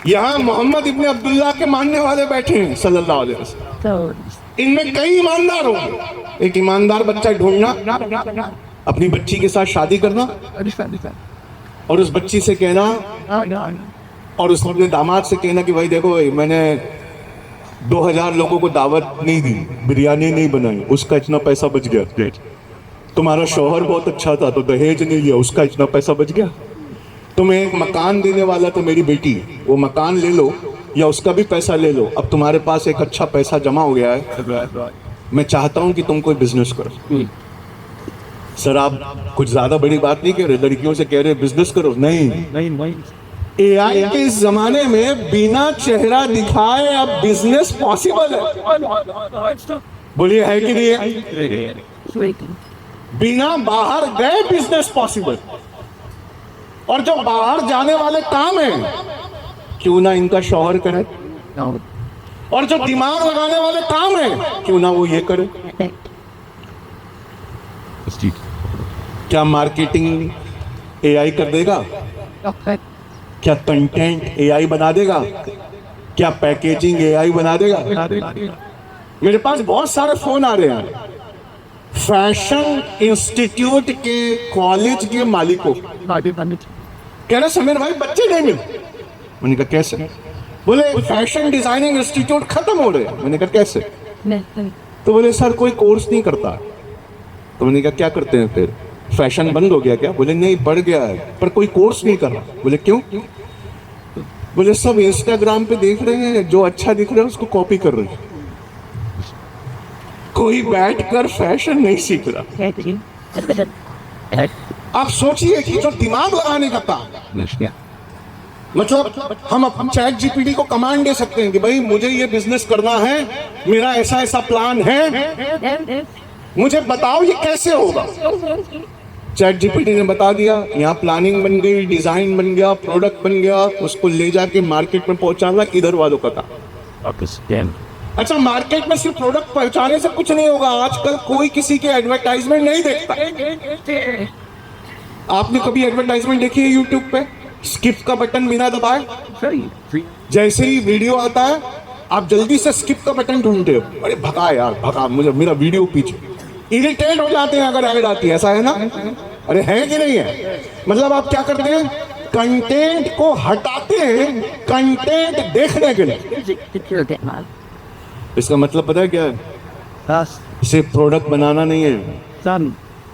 A: यहाँ मोहम्मद इब्ने अब्दुल्ला के मानने वाले बैठे हैं सल्लल्लाहु अलैहि वसल्लम। इनमें कई ईमानदार होंगे। एक ईमानदार बच्चा ढूंढना, अपनी बच्ची के साथ शादी करना और उस बच्ची से कहना, और उसने अपने दामाद से कहना कि भाई देखो, मैंने 2000 लोगों को दावत नहीं दी, बिरयानी नहीं बनाई, उसका इतना पैसा बच गया। तुम्हारा शौहर बहुत अच्छा था तो दहेज नहीं लिया, उसका इतना पैसा बच गया। तुम्हें एक मकान देने वाला तो मेरी बेटी, वो मकान ले लो या उसका भी पैसा ले लो, अब तुम्हारे पास एक अच्छा पैसा जमा हो गया है। मैं चाहता हूं कि तुम कोई बिजनेस करो। सर आप कुछ ज्यादा बड़ी बात नहीं कह रहे, लड़कियों से कह रहे बिजनेस करो? नहीं। एआई के इस जमाने में बिना चेहरा दिखाए अब बिजनेस पॉसिबल है। बोलिए है कि नहीं है? बिना बाहर गए बिजनेस पॉसिबल। और जो बाहर जाने वाले काम है, क्यों ना इनका शौहर करे, और जो दिमाग लगाने वाले काम है, क्यों ना वो ये करे। क्या मार्केटिंग एआई कर देगा? क्या कंटेंट एआई बना देगा? क्या पैकेजिंग एआई बना देगा? मेरे पास बहुत सारे फोन आ रहे हैं फैशन इंस्टीट्यूट के कॉलेज के मालिकों, कह रहे समीर भाई बच्चे नहीं मिले। मैंने कहा कैसे? बोले फैशन डिजाइनिंग इंस्टीट्यूट खत्म हो रहे हैं। मैंने कहा कैसे? तो बोले सर कोई कोर्स नहीं करता। तो मैंने कहा क्या करते हैं फिर? फैशन बंद हो गया क्या? बोले नहीं, बढ़ गया है पर कोई कोर्स नहीं कर रहा। बोले क्यों? बोले सब इंस्टाग्राम पे देख रहे हैं, जो अच्छा दिख रहा है उसको कॉपी कर रहे हैं, कोई बैठकर फैशन नहीं सीख रहा। आप सोचिए कि जो दिमाग लगाने का काम, मतलब हम चैट जीपीटी को कमांड दे सकते हैं कि भाई मुझे ये बिजनेस करना है, मेरा ऐसा ऐसा प्लान है, मुझे बताओ ये कैसे होगा। चैट जीपीटी ने बता दिया, यहाँ प्लानिंग बन गई, डिजाइन बन गया, प्रोडक्ट बन गया, उसको ले जाके मार्केट में पहुंचाना इधर वालों का काम। अच्छा, मार्केट में सिर्फ प्रोडक्ट पहुंचाने से कुछ नहीं होगा। आजकल कोई किसी के एडवर्टाइजमेंट नहीं देखता। आपने कभी एडवर्टाइजमेंट देखी है यूट्यूब पे? स्किप का बटन बिना दबाए, जैसे ही वीडियो आता है आप जल्दी से स्किप का बटन ढूंढते हो, अरे भगा यार भगा, मुझे मेरा वीडियो पीछे, इरिटेट हो जाते हैं अगर ऐड आती है। ऐसा है ना? अरे है कि नहीं है? मतलब आप क्या करते हैं, कंटेंट को हटाते हैं कंटेंट देखने के लिए। इसका मतलब पता है क्या है? सिर्फ प्रोडक्ट बनाना नहीं है,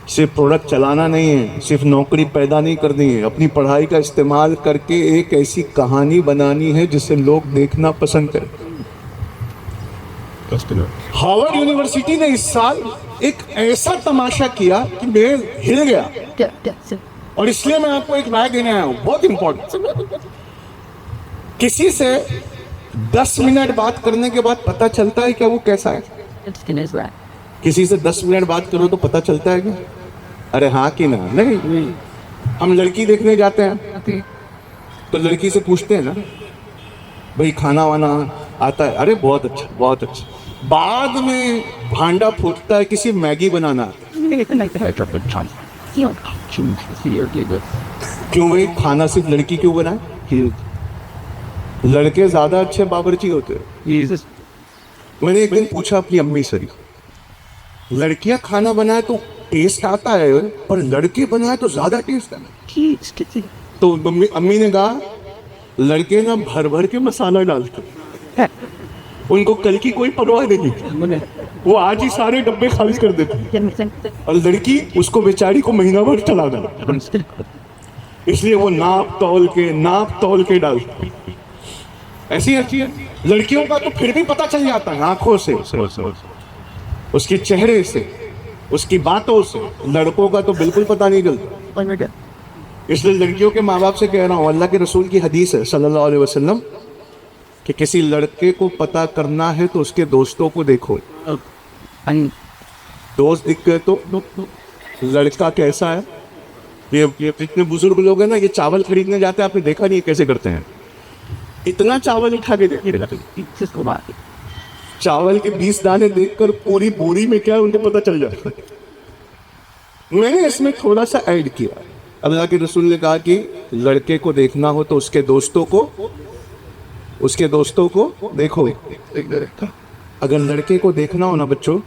A: सिर्फ प्रोडक्ट चलाना नहीं है, सिर्फ नौकरी पैदा नहीं करनी है, अपनी पढ़ाई का इस्तेमाल करके एक ऐसी कहानी बनानी है जिसे लोग देखना पसंद करें। हार्वर्ड यूनिवर्सिटी ने इस साल एक ऐसा तमाशा किया कि मैं हिल गया, और इसलिए मैं आपको एक राय देने आया हूं, बहुत इंपॉर्टेंट। किसी से 10 मिनट बात करने के बाद पता चलता है क्या वो कैसा है? किसी से 10 मिनट बात करो तो पता चलता है क्या? अरे हाँ कि ना? नहीं। हम लड़की देखने जाते हैं तो लड़की से पूछते हैं ना, भाई खाना वाना आता है? अरे बहुत अच्छा बहुत अच्छा। बाद में भांडा फूटता है किसी मैगी बनाना। क्यों भाई, खाना सिर्फ लड़की क्यों बनाए? लड़के ज्यादा अच्छे बावर्ची होते हैं। मैंने एक दिन पूछा अपनी अम्मी से, लड़कियां खाना बनाए तो टेस्ट आता है, पर लड़के बनाए तो ज्यादा टेस्ट आता है। तो अम्मी ने कहा, लड़के ना भर भर के मसाला डालते, उनको कल की कोई परवाह नहीं, वो आज ही सारे डब्बे खाली कर देते, और लड़की उसको बेचारी को महीना भर चला गया, इसलिए वो नाप तौल के डालती। ऐसी है लड़कियों का तो फिर भी पता चल जाता है आंखों से, उसके चेहरे से, उसकी बातों से। लड़कों का तो बिल्कुल पता नहीं चलता। इसलिए लड़कियों के माँ बाप से कह रहा हूँ, अल्लाह के रसूल की हदीस है सल्लल्लाहु अलैहि वसल्लम कि किसी लड़के को पता करना है तो उसके दोस्तों को देखो। दोस्त दिख गए तो लड़का कैसा है। ये जितने बुजुर्ग लोग हैं ना, ये चावल खरीदने जाते हैं, आपने देखा नहीं कैसे करते हैं, इतना चावल उठा के देखिए, चावल के 20 दाने देखकर पूरी बोरी में क्या उनको पता चल जाता है। मैंने इसमें थोड़ा सा ऐड किया। अल्लाह के रसूल ने कहा कि लड़के को देखना हो तो उसके दोस्तों को देखो। अगर लड़के को देखना हो ना बच्चों,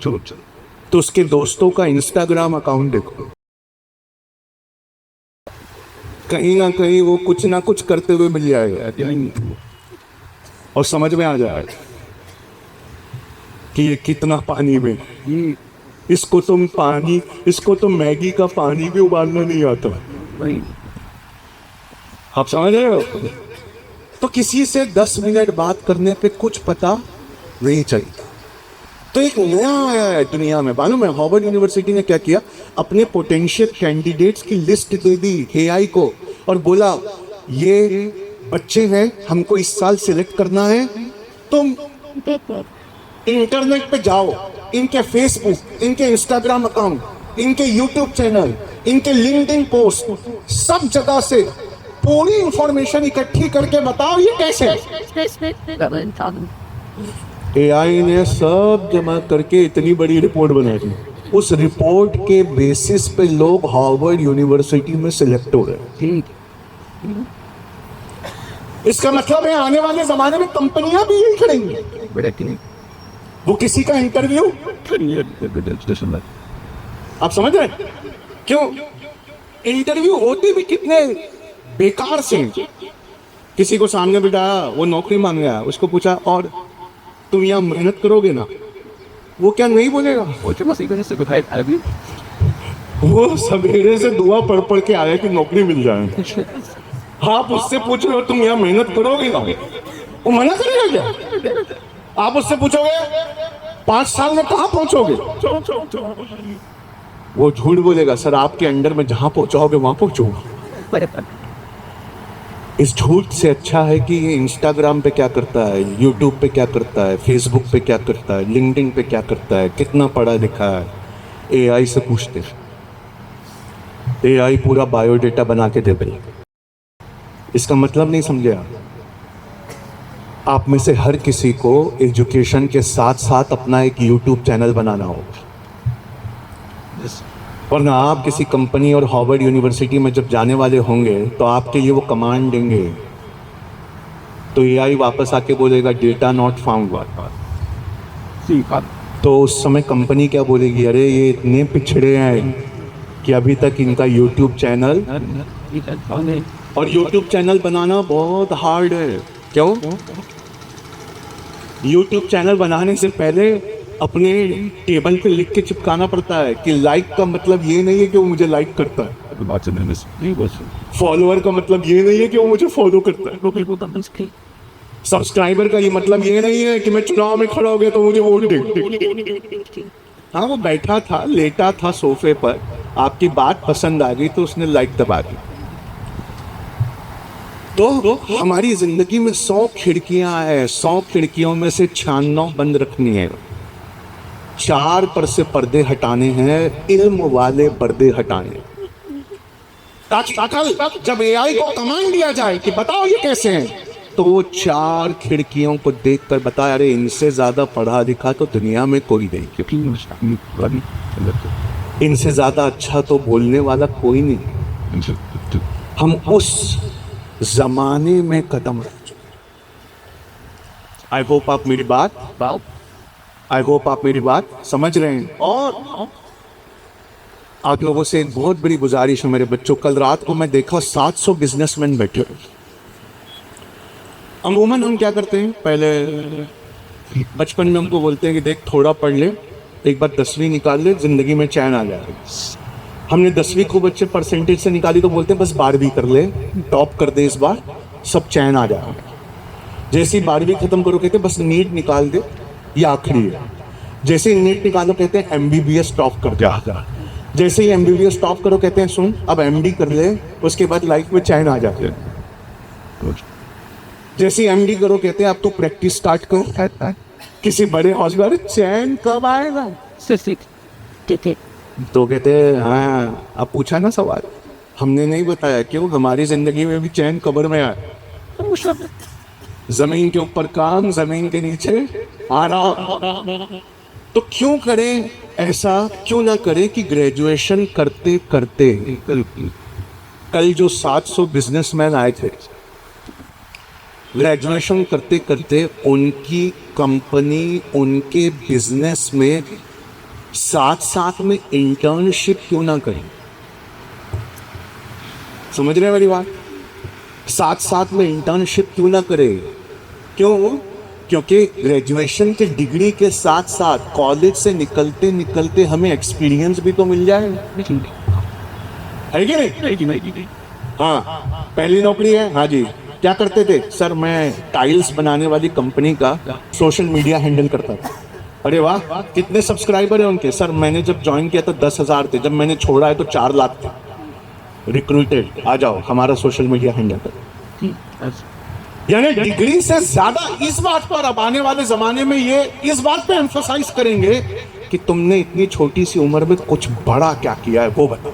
A: तो उसके दोस्तों का इंस्टाग्राम अकाउंट देखो। कहीं ना कहीं वो कुछ ना कुछ करते हुए मिल जाएगा और समझ में आ जाएगा कि ये कितना पानी में, इसको तो मैगी का पानी भी उबालना नहीं आता। आप समझ रहे हो? तो किसी से 10 मिनट बात करने पे कुछ पता नहीं चलता। तो एक नया आया है दुनिया में, मालूम है हार्वर्ड यूनिवर्सिटी ने क्या किया, अपने पोटेंशियल कैंडिडेट्स की लिस्ट दे दी एआई को और बोला, ये बच्चे हैं, हमको इस साल सिलेक्ट करना है, तुम इंटरनेट पे जाओ, इनके फेसबुक, इनके इंस्टाग्राम अकाउंट, इनके यूट्यूब चैनल, इनके लिंक्डइन पोस्ट, सब जगह से पूरी इंफॉर्मेशन इकट्ठी करके बताओ ये कैसे। एआई ने सब जमा करके इतनी बड़ी रिपोर्ट बना दी। उस रिपोर्ट के बेसिस पे लोग हार्वर्ड यूनिवर्सिटी में सिलेक्ट हो रहे। इसका मतलब है आने वाले जमाने में कंपनियां भी यही करेंगी। वो किसी का इंटरव्यू, आप समझ रहे हैं? क्यों इंटरव्यू होते भी कितने बेकार से। किसी को सामने बिठाया, वो नौकरी मांग रहा है, उसको पूछा और तुम यहाँ मेहनत करोगे ना? वो क्या नहीं बोलेगा, वो सवेरे से दुआ पढ़ पढ़ के आया कि नौकरी मिल जाए। आप उससे पूछ रहे हो तुम यहाँ मेहनत करोगे ना, वो मना करेगा क्या? आप उससे पूछोगे 5 साल में कहाँ पहुंचोगे, वो झूठ बोलेगा, सर आपके अंडर में जहां पहुंचाओगे वहां पहुंचूंगा। इस झूठ से अच्छा है कि ये इंस्टाग्राम पे क्या करता है, यूट्यूब पे क्या करता है, फेसबुक पे क्या करता है, लिंक्डइन पे क्या करता है, कितना पढ़ा लिखा है, एआई से पूछते। एआई पूरा बायोडेटा बना के दे देगा। इसका मतलब नहीं समझे आप में से हर किसी को एजुकेशन के साथ साथ अपना एक यूट्यूब चैनल बनाना होगा, वरना आप किसी कंपनी और हार्वर्ड यूनिवर्सिटी में जब जाने वाले होंगे तो आपके लिए वो कमांड देंगे, तो एआई वापस आके बोलेगा डेटा नॉट फाउंड। तो उस समय कंपनी क्या बोलेगी, अरे ये इतने पिछड़े हैं कि अभी तक इनका यूट्यूब चैनल, और यूट्यूब चैनल बनाना बहुत हार्ड है। क्यों? यूट्यूब चैनल बनाने से पहले अपने टेबल पे लिख के चिपकाना पड़ता है कि लाइक का मतलब ये नहीं है कि वो मुझे लाइक करता है, फॉलोअर का मतलब ये नहीं है कि वो मुझे फॉलो करता है, सब्सक्राइबर का ये मतलब ये नहीं है कि मैं चुनाव में खड़ा हो गया तो मुझे वोट दे। हाँ, वो बैठा था, लेटा था सोफे पर, आपकी बात पसंद आ गई तो उसने लाइक दबा दी। तो हमारी जिंदगी में 100 खिड़कियां हैं, 100 खिड़कियों में से 96 बंद रखनी है, 4 पर से पर्दे हटाने हैं, इल्म वाले पर्दे हटाने। ताकि जब एआई को कमांड दिया जाए कि बताओ ये कैसे हैं, तो वो 4 खिड़कियों को देखकर बताया, अरे इनसे ज्यादा पढ़ा लिखा तो दुनिया में कोई नहीं, इनसे ज्यादा अच्छा तो बोलने वाला कोई नहीं। हम उस जमाने में कदम रख चुके। आई होप आप मेरी बात समझ रहे हैं। और आप लोगों से एक बहुत बड़ी गुजारिश है मेरे बच्चों, कल रात को मैं देखा 700 बिजनेसमैन बैठे। अमूमन हम क्या करते हैं, पहले बचपन में हमको बोलते हैं कि देख थोड़ा पढ़ ले, एक बार 10वीं निकाल ले, जिंदगी में चैन आ जाएगा। हमने 10वीं खूब अच्छे परसेंटेज से निकाली तो बोलते हैं बस 12वीं कर ले, टॉप कर दे इस बार, सब चैन आ जाएगा। जैसे ही 12वीं खत्म करो कहते हैं बस नीट निकाल दे, ये आखिरी है। जैसे ही नीट निकालो कहते हैं MBBS टॉप कर दे। जैसे ही MBBS टॉप करो कहते हैं सुन अब MD कर ले, उसके बाद लाइफ में चैन आ जाते हैं। जैसे ही MD करो कहते हैं अब तो प्रैक्टिस स्टार्ट करो किसी बड़े हॉस्पिटल, चैन कब आएगा? तो कहते हैं हाँ, अब पूछा ना सवाल, हमने नहीं बताया क्यों, हमारी जिंदगी में भी चैन कब्र में आया। जमीन के ऊपर काम, जमीन के नीचे आराम। तो क्यों करें ऐसा, क्यों ना करें कि ग्रेजुएशन करते करते, कल जो 700 बिजनेसमैन आए थे, ग्रेजुएशन करते करते उनकी कंपनी, उनके बिजनेस में साथ साथ में इंटर्नशिप क्यों ना करें? समझ रहे हैं मेरी बात? साथ साथ में इंटर्नशिप क्यों ना करें? क्यों? क्योंकि ग्रेजुएशन के डिग्री के साथ साथ कॉलेज से निकलते निकलते हमें एक्सपीरियंस भी तो मिल जाए, है कि नहीं? हाँ, पहली नौकरी है। हाँ जी, क्या करते थे? सर मैं टाइल्स बनाने वाली कंपनी का सोशल मीडिया हैंडल करता था। अरे वाह, कितने सब्सक्राइबर हैं उनके? सर मैंने जब ज्वाइन किया था 10,000 थे, जब मैंने छोड़ा है तो 4 लाख थे। रिक्रूटेड, आ जाओ हमारा सोशल मीडिया हैंडल कर। यानी डिग्री से ज्यादा इस बात पर अब आने वाले जमाने में ये इस बात पे एम्फसाइज करेंगे कि तुमने इतनी छोटी सी उम्र में कुछ बड़ा क्या किया है वो बताओ।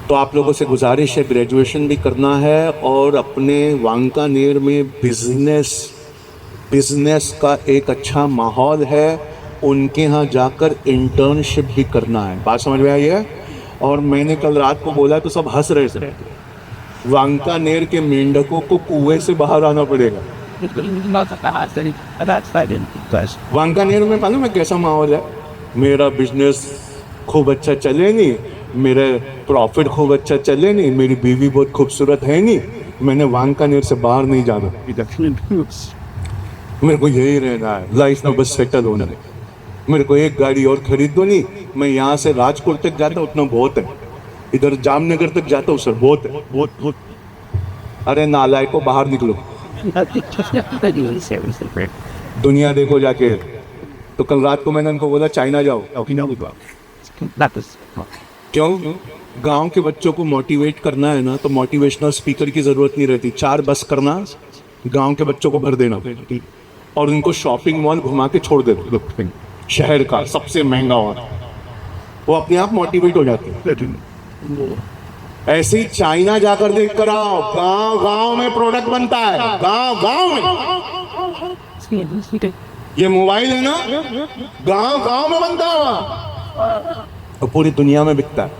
A: तो आप लोगों से गुजारिश है, ग्रेजुएशन भी करना है और अपने वांकानेर में बिजनेस का एक अच्छा माहौल है, उनके यहाँ जाकर इंटर्नशिप भी करना है। बात समझ में आई है? और मैंने कल रात को बोला तो सब हंस रहे थे, वांकानेर के मेंढकों को कुएं से बाहर आना पड़ेगा। वांकानेर में मालूम है कैसा माहौल है? मेरा बिजनेस खूब अच्छा चले नहीं, मेरे प्रॉफिट खूब अच्छा चले नहीं, मेरी बीवी बहुत खूबसूरत है नहीं, मैंने वांकानेर से बाहर नहीं जाना, मेरे को यही रहना है, लाइफ में बस सेटल होना है, मेरे को एक गाड़ी और खरीद दो, नहीं मैं यहाँ से राजकोट तक जाता उतना बहुत है, इधर जामनगर तक जाता हूँ सर बहुत है, बहुत। अरे नालायक को बाहर निकलो, दुनिया देखो जाके। तो कल रात को मैंने उनको बोला चाइना जाओ। क्यों? गांव के बच्चों को मोटिवेट करना है ना, तो मोटिवेशनल स्पीकर की जरूरत नहीं रहती, 4 बस करना, गांव के बच्चों को भर देना और उनको शॉपिंग मॉल घुमा के छोड़ देना, शहर का सबसे महंगा और वो अपने आप मोटिवेट हो जाते हैं। ऐसे ही चाइना जाकर देख कर आओ, गांव गांव में प्रोडक्ट बनता है, गांव गांव में। ये मोबाइल है ना, गांव गांव में बनता है और पूरी दुनिया में बिकता है।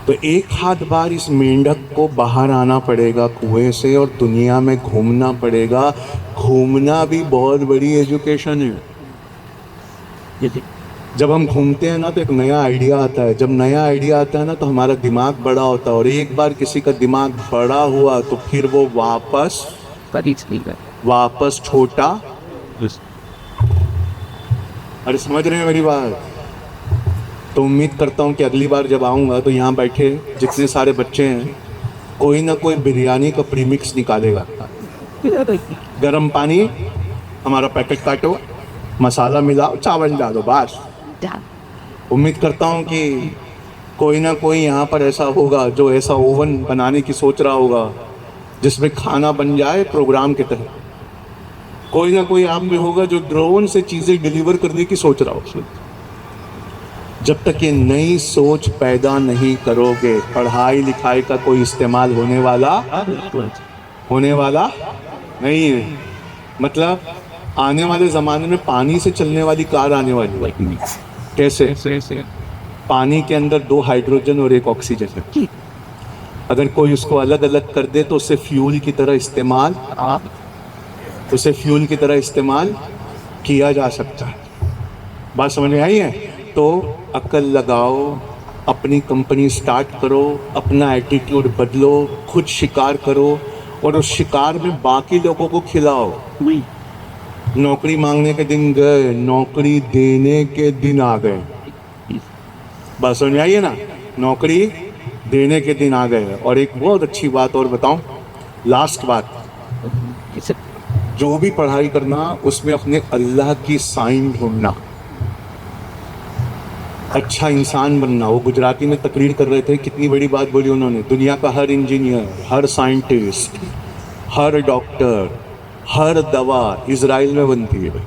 A: तो एक हाथ बार इस मेंढक को बाहर आना पड़ेगा कुएं से और दुनिया में घूमना पड़ेगा। घूमना भी बहुत बड़ी एजुकेशन है। जब हम घूमते हैं ना तो एक नया आइडिया आता है, जब नया आइडिया आता है ना तो हमारा दिमाग बड़ा होता है, और एक बार किसी का दिमाग बड़ा हुआ तो फिर वो वापस छोटा। अरे समझ रहे हैं मेरी बात? तो उम्मीद करता हूँ कि अगली बार जब आऊँगा तो यहाँ बैठे जितने सारे बच्चे हैं कोई ना कोई बिरयानी का प्रीमिक्स निकालेगा। गरम पानी, हमारा पैकेट काटो, मसाला मिलाओ, चावल डालो, बस। उम्मीद करता हूँ कि कोई ना कोई यहाँ पर ऐसा होगा जो ऐसा ओवन बनाने की सोच रहा होगा जिसमें खाना बन जाए प्रोग्राम के तहत। कोई ना कोई आप में होगा जो ड्रोन से चीज़ें डिलीवर करने की सोच रहा हो। जब तक ये नई सोच पैदा नहीं करोगे, पढ़ाई लिखाई का कोई इस्तेमाल होने वाला नहीं है। मतलब आने वाले ज़माने में पानी से चलने वाली कार आने वाली। कैसे? पानी के अंदर 2 हाइड्रोजन और 1 ऑक्सीजन है। अगर कोई उसको अलग अलग कर दे तो उसे फ्यूल की तरह इस्तेमाल किया जा सकता है। बात समझ में आई है? तो अक्ल लगाओ, अपनी कंपनी स्टार्ट करो, अपना एटीट्यूड बदलो, खुद शिकार करो और उस शिकार में बाकी लोगों को खिलाओ। नौकरी मांगने के दिन गए, नौकरी देने के दिन आ गए। बात समझ में आई है ना? नौकरी देने के दिन आ गए। और एक बहुत अच्छी बात और बताऊं, लास्ट बात, जो भी पढ़ाई करना उसमें अपने अल्लाह की साइन ढूंढना, अच्छा इंसान बनना। वो गुजराती में तकरीर कर रहे थे, कितनी बड़ी बात बोली उन्होंने। दुनिया का हर इंजीनियर, हर साइंटिस्ट, हर डॉक्टर, हर दवा इजराइल में बनती है।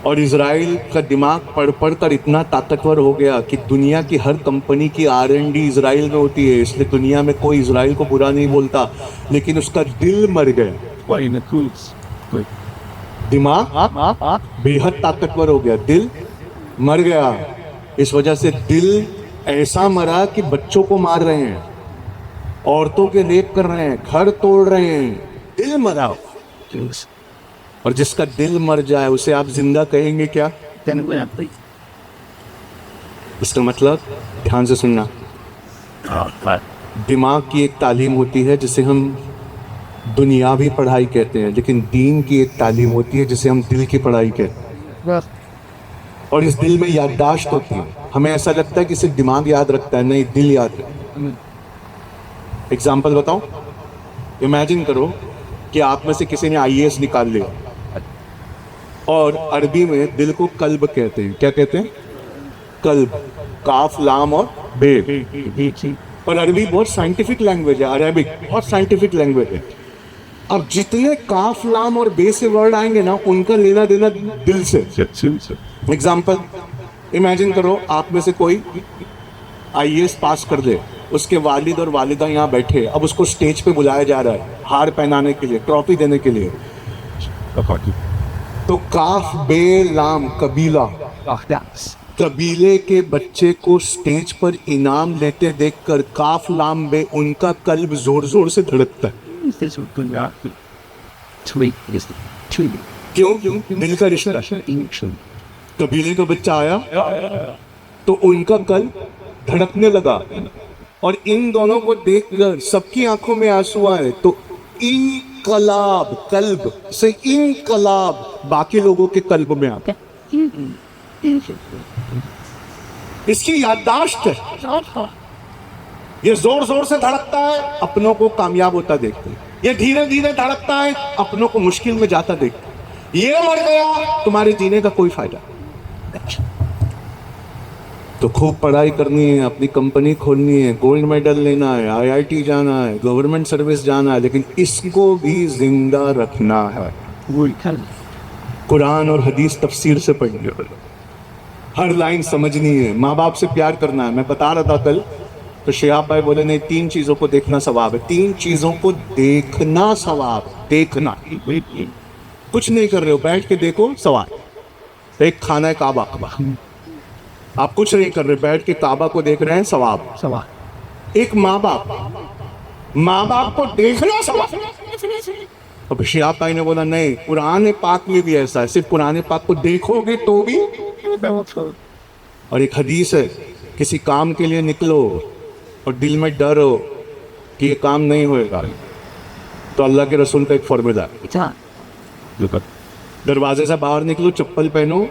A: और इजराइल का दिमाग पढ़ पढ़ कर इतना ताकतवर हो गया कि दुनिया की हर कंपनी की R&D इजराइल में होती है। इसलिए दुनिया में कोई इजराइल को बुरा नहीं बोलता, लेकिन उसका दिल मर गया। दिमाग बेहद ताकतवर हो गया, दिल मर गया। इस वजह से दिल ऐसा मरा कि बच्चों को मार रहे हैं, औरतों के रेप कर रहे हैं, घर तोड़ रहे हैं। दिल मरा। और जिसका दिल मर जाए उसे आप जिंदा कहेंगे क्या? इसका मतलब ध्यान से सुनना, दिमाग की एक तालीम होती है जिसे हम दुनियावी पढ़ाई कहते हैं, लेकिन दीन की एक तालीम होती है जिसे हम दिल की पढ़ाई कहते हैं। और इस दिल में याददाश्त होती है। हमें ऐसा लगता है कि सिर्फ दिमाग याद रखता है, नहीं, दिल याद रखता है। एग्जाम्पल बताओ, इमेजिन करो कि आप में से किसी ने IAS निकाल लिया और अरबी में दिल को कल्ब कहते हैं। क्या कहते हैं? कल्ब, काफ, लाम और बे। और अरबी बहुत साइंटिफिक लैंग्वेज है, अरेबिक बहुत साइंटिफिक लैंग्वेज है। अब जितने काफ, लाम और बे से वर्ड आएंगे ना, उनका लेना देना दिल से। एग्जाम्पल, इमेजिन करो आप में से कोई IAS पास कर दे, उसके वालिद और वालिदा यहाँ बैठे, अब उसको स्टेज पे बुलाया जा रहा है हार पहनाने के लिए, ट्रॉफी देने के लिए। तो काफ, बे, लाम, कबीला, कबीले के बच्चे को स्टेज पर इनाम लेते देखकर काफ, लाम, बे, उनका कल्ब जोर जोर से धड़कता है। क्यों? दिल का रिश्ता। कबीले का बच्चा आया तो उनका कल्ब धड़कने लगा, और इन दोनों को देखकर सबकी आंखों में आंसू आए। तो इनकलाब, कल्ब से इनकलाब बाकी लोगों के कल्ब में आता। इसकी याददाश्त है। ये जोर जोर से धड़कता है, अपनों को कामयाब होता देखते। ये धीरे धीरे धड़कता है, अपनों को मुश्किल में जाता देखते। ये मर गया, तुम्हारे जीने का कोई फायदा। तो खूब पढ़ाई करनी है, अपनी कंपनी खोलनी है, गोल्ड मेडल लेना है, IIT जाना है, गवर्नमेंट सर्विस जाना है, लेकिन इसको भी जिंदा रखना है। कुरान और हदीस तफसीर से पढ़नी है, हर लाइन समझनी है, माँ बाप से प्यार करना है। मैं बता रहा था कल, तो शिहाब भाई बोले नहीं, 3 चीज़ों को देखना सवाब है। 3 चीज़ों को देखना सवाब, देखना। कुछ नहीं कर रहे हो, बैठ के देखो, सवाब। एक खाना है काबा, आप कुछ नहीं कर रहे, बैठ के काबा को देख रहे हैं, सवाब। एक माँ बाप को देखना सवाब। अब शिहाब भाई ने बोला नहीं, कुरान पाक में भी ऐसा है, सिर्फ कुरान पाक को देखोगे तो भी। और एक हदीस है, किसी काम के लिए निकलो और दिल में डर हो कि ये काम नहीं होएगा, तो अल्लाह के रसूल का एक फॉर्मूला है, दरवाजे से बाहर निकलो, चप्पल पहनो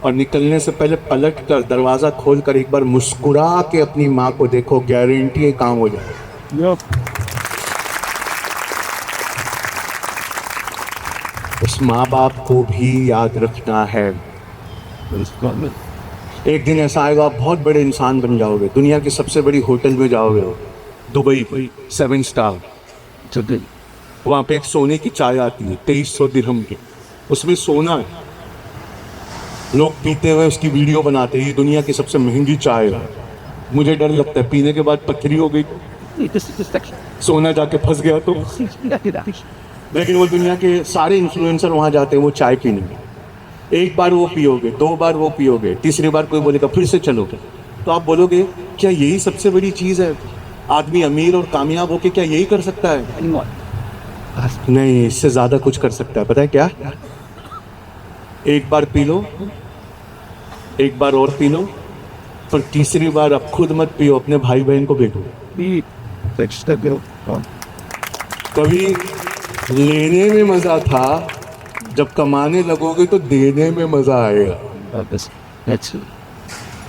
A: और निकलने से पहले पलट कर दरवाज़ा खोल कर एक बार मुस्कुरा के अपनी माँ को देखो, गारंटी है काम हो जाए। उस माँ बाप को भी याद रखना है। एक दिन ऐसा आएगा, आप बहुत बड़े इंसान बन जाओगे, दुनिया की सबसे बड़ी होटल में जाओगे, दुबई 7 स्टार, वहाँ पे एक सोने की चाय आती है 2300 दिरहम की, उसमें सोना है, लोग पीते हुए उसकी वीडियो बनाते हैं, ये दुनिया की सबसे महंगी चाय है। मुझे डर लगता है पीने के बाद पथरी हो गई, सोना जाके फंस गया तो। लेकिन वो दुनिया के सारे इन्फ्लुएंसर वहाँ जाते हैं वो चाय पीने। एक बार वो पियोगे, 2 बार वो पियोगे, तीसरी बार कोई बोलेगा फिर से चलोगे, तो आप बोलोगे क्या यही सबसे बड़ी चीज़ है? आदमी अमीर और कामयाब होके क्या यही कर सकता है? नहीं, इससे ज़्यादा कुछ कर सकता है। पता है क्या? एक बार पी लो, एक बार और पी लो, पर तीसरी बार अब खुद मत पियो, अपने भाई बहन को भेजो। कभी लेने में मज़ा था, जब कमाने लगोगे तो देने में मज़ा आएगा।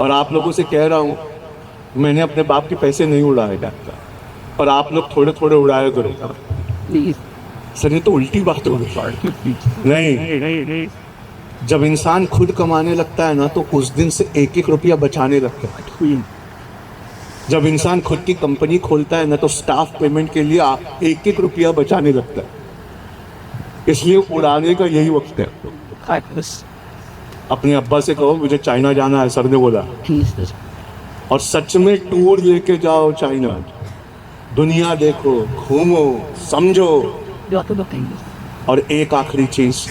A: और आप लोगों से कह रहा हूँ, मैंने अपने बाप के पैसे नहीं उड़ाए जाता, और आप लोग थोड़े थोड़े उड़ाया करो। सर ये तो उल्टी बात हो गई। नहीं, जब इंसान खुद कमाने लगता है ना, तो उस दिन से 1-1 रुपया बचाने लगता है। जब इंसान खुद की कंपनी खोलता है ना, तो स्टाफ पेमेंट के लिए 1-1 रुपया बचाने लगता है। इसलिए उड़ाने का यही वक्त है। अपने अब्बा से कहो मुझे चाइना जाना है, सर ने बोला, और सच में टूर लेके जाओ चाइना, दुनिया देखो, घूमो, समझो। और एक आखिरी चीज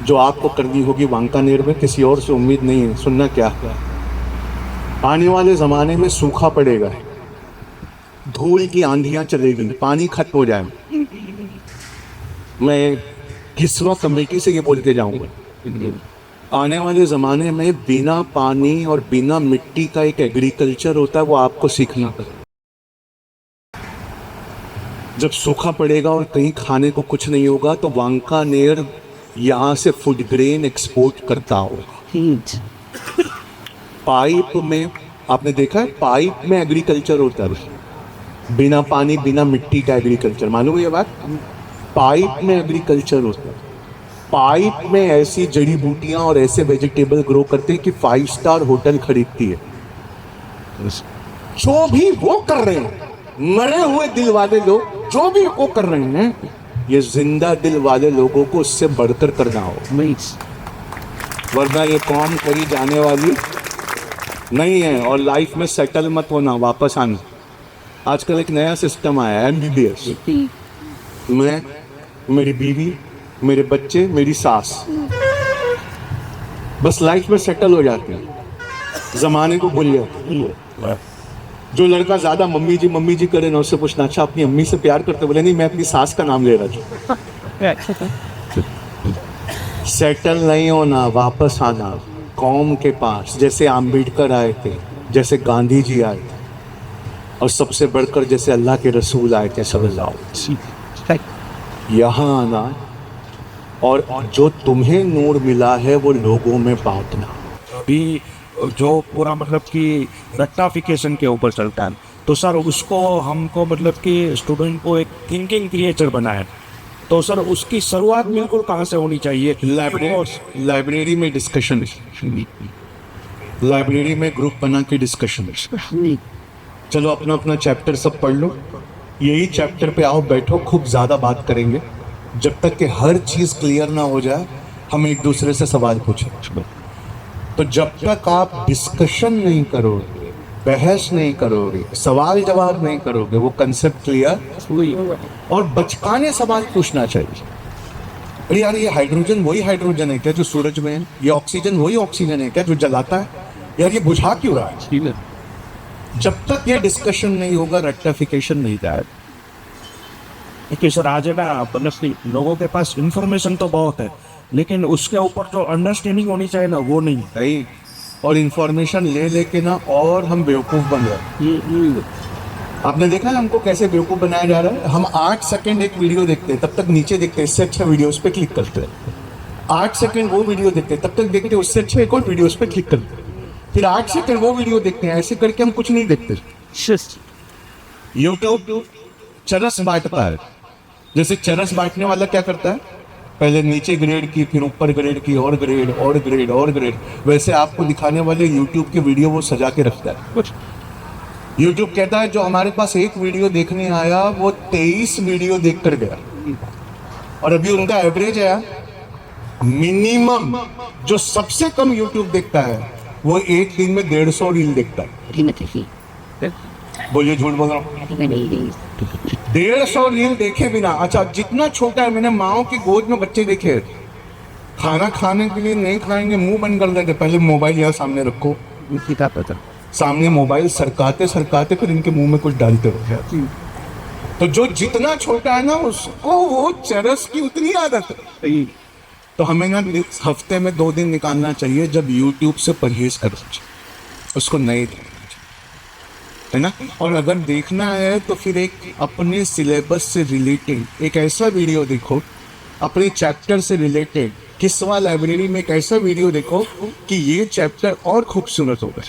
A: जो आपको करनी होगी वांकानेर में, किसी और से उम्मीद नहीं है, सुनना क्या? आने वाले ज़माने में सूखा पड़ेगा, धूल की आंधियाँ चलेगी, पानी खत्म हो जाए। मैं किस्वा कमेटी से ये बोलते जाऊँगा, आने वाले ज़माने में बिना पानी और बिना मिट्टी का एक एग्रीकल्चर होता है, वो आपको सीखना पड़ेगा। जब सूखा पड़ेगा और कहीं खाने को कुछ नहीं होगा, तो वांकानेर यहाँ से फूड ग्रेन एक्सपोर्ट करता होगा। पाइप में आपने देखा है, पाइप में एग्रीकल्चर होता है, बिना पानी बिना मिट्टी का एग्रीकल्चर। मालूम है ये बात? पाइप में एग्रीकल्चर होता है। पाइप में ऐसी जड़ी बूटियां और ऐसे वेजिटेबल ग्रो करते हैं कि 5 स्टार होटल खरीदती है। जो भी वो कर रहे हैं, मरे हुए दिल वाले लोग जो भी वो कर रहे हैं, ये जिंदा दिल वाले लोगों को उससे बढ़कर करना हो, वरना ये कौम करी जाने वाली नहीं है। और लाइफ में सेटल मत होना, वापस आना। आजकल एक नया सिस्टम आया है, MBBS। मैं, मेरी बीवी, मेरे बच्चे, मेरी सास, बस लाइफ में सेटल हो जाते हैं, जमाने को भूल जाते। जो लड़का ज्यादा मम्मी जी करे ना, उससे पूछना अच्छा अपनी अम्मी से प्यार करते? बोले नहीं, मैं अपनी सास का नाम ले रहा था। सेटल नहीं होना, वापस आना कौम के पास, जैसे आम्बेडकर आए थे, जैसे गांधी जी आए थे, और सबसे बढ़कर जैसे अल्लाह के रसूल आए थे सल्लल्लाहु अलैहि वसल्लम। यहाँ आना, और जो तुम्हें नूर मिला है वो लोगों में बांटना।
B: अभी जो पूरा मतलब कि रेक्टाफिकेशन के ऊपर चलता है, तो सर उसको हमको मतलब कि स्टूडेंट को एक थिंकिंग क्रिएटर बनाए, तो सर उसकी शुरुआत बिल्कुल कहाँ से होनी चाहिए?
A: लाइब्रेरी में डिस्कशन, लाइब्रेरी में ग्रुप बना के डिस्कशन। चलो अपना अपना चैप्टर सब पढ़ लो, यही चैप्टर पे आओ, बैठो, खूब ज़्यादा बात करेंगे, जब तक कि हर चीज़ क्लियर ना हो जाए हम एक दूसरे से सवाल पूछें। तो जब तक आप डिस्कशन नहीं करोगे, बहस नहीं करोगे, सवाल जवाब नहीं करोगे, वो कंसेप्ट क्लियर। और बचकाने सवाल पूछना चाहिए। अरे यार, ये हाइड्रोजन वही हाइड्रोजन है क्या जो सूरज में है? ये ऑक्सीजन वही ऑक्सीजन है क्या जो जलाता है? यार ये बुझा क्यों रहा है? जब तक ये डिस्कशन नहीं होगा, रेक्टिफिकेशन नहीं जाए।
B: क्योंकि सर आज है ना, मतलब लोगों के पास इंफॉर्मेशन तो बहुत है, लेकिन उसके ऊपर जो अंडरस्टैंडिंग होनी चाहिए ना, वो नहीं।
A: और इंफॉर्मेशन ले लेके ना और हम बेवकूफ़ बन रहे। आपने देखा है हमको कैसे बेवकूफ़ बनाया जा रहा है? हम 8 सेकंड एक वीडियो देखते हैं, तब तक नीचे देखते हैं, इससे अच्छा वीडियोस पे क्लिक करते हैं। 8 सेकंड वो वीडियो देखते हैं, तब तक देखते हैं, उससे अच्छा एक और वीडियोस पे क्लिक करते हैं। फिर 8 सेकंड वो वीडियो देखते हैं, ऐसे करके हम कुछ नहीं देखते। यूट्यूब चरस बांटता है। जैसे चरस बांटने वाला क्या करता है, पहले नीचे ग्रेड की, फिर ऊपर ग्रेड की, और ग्रेड और ग्रेड और ग्रेड। वैसे आपको दिखाने वाले यूट्यूब के वीडियो वो सजा के रखता है। यूट्यूब कहता है जो हमारे पास एक वीडियो देखने आया वो 23 वीडियो देख कर गया। और अभी उनका एवरेज है, मिनिमम जो सबसे कम यूट्यूब देखता है वो एक दिन में 150 रील देखता है। बोलिए झूठ बोल रहा हूँ? 150 रील देखे बिना। अच्छा, जितना छोटा है, मैंने माओ की गोद में बच्चे देखे, खाना खाने के लिए नहीं खाएंगे, मुंह बंद कर देंगे, पहले मोबाइल यहाँ सामने रखो, सामने मोबाइल सरकाते सरकाते फिर इनके मुंह में कुछ डालते हो। तो जो जितना छोटा है ना उसको वो चरस की उतनी आदत है। तो हमें ना हफ्ते में 2 दिन निकालना चाहिए जब YouTube से परहेज कर उसको नहीं देखना चाहिए, है ना। और अगर देखना है तो फिर एक अपने सिलेबस से रिलेटेड एक ऐसा वीडियो देखो, अपने चैप्टर से रिलेटेड किस्वा लाइब्रेरी में एक ऐसा वीडियो देखो कि ये चैप्टर और खूबसूरत होगा।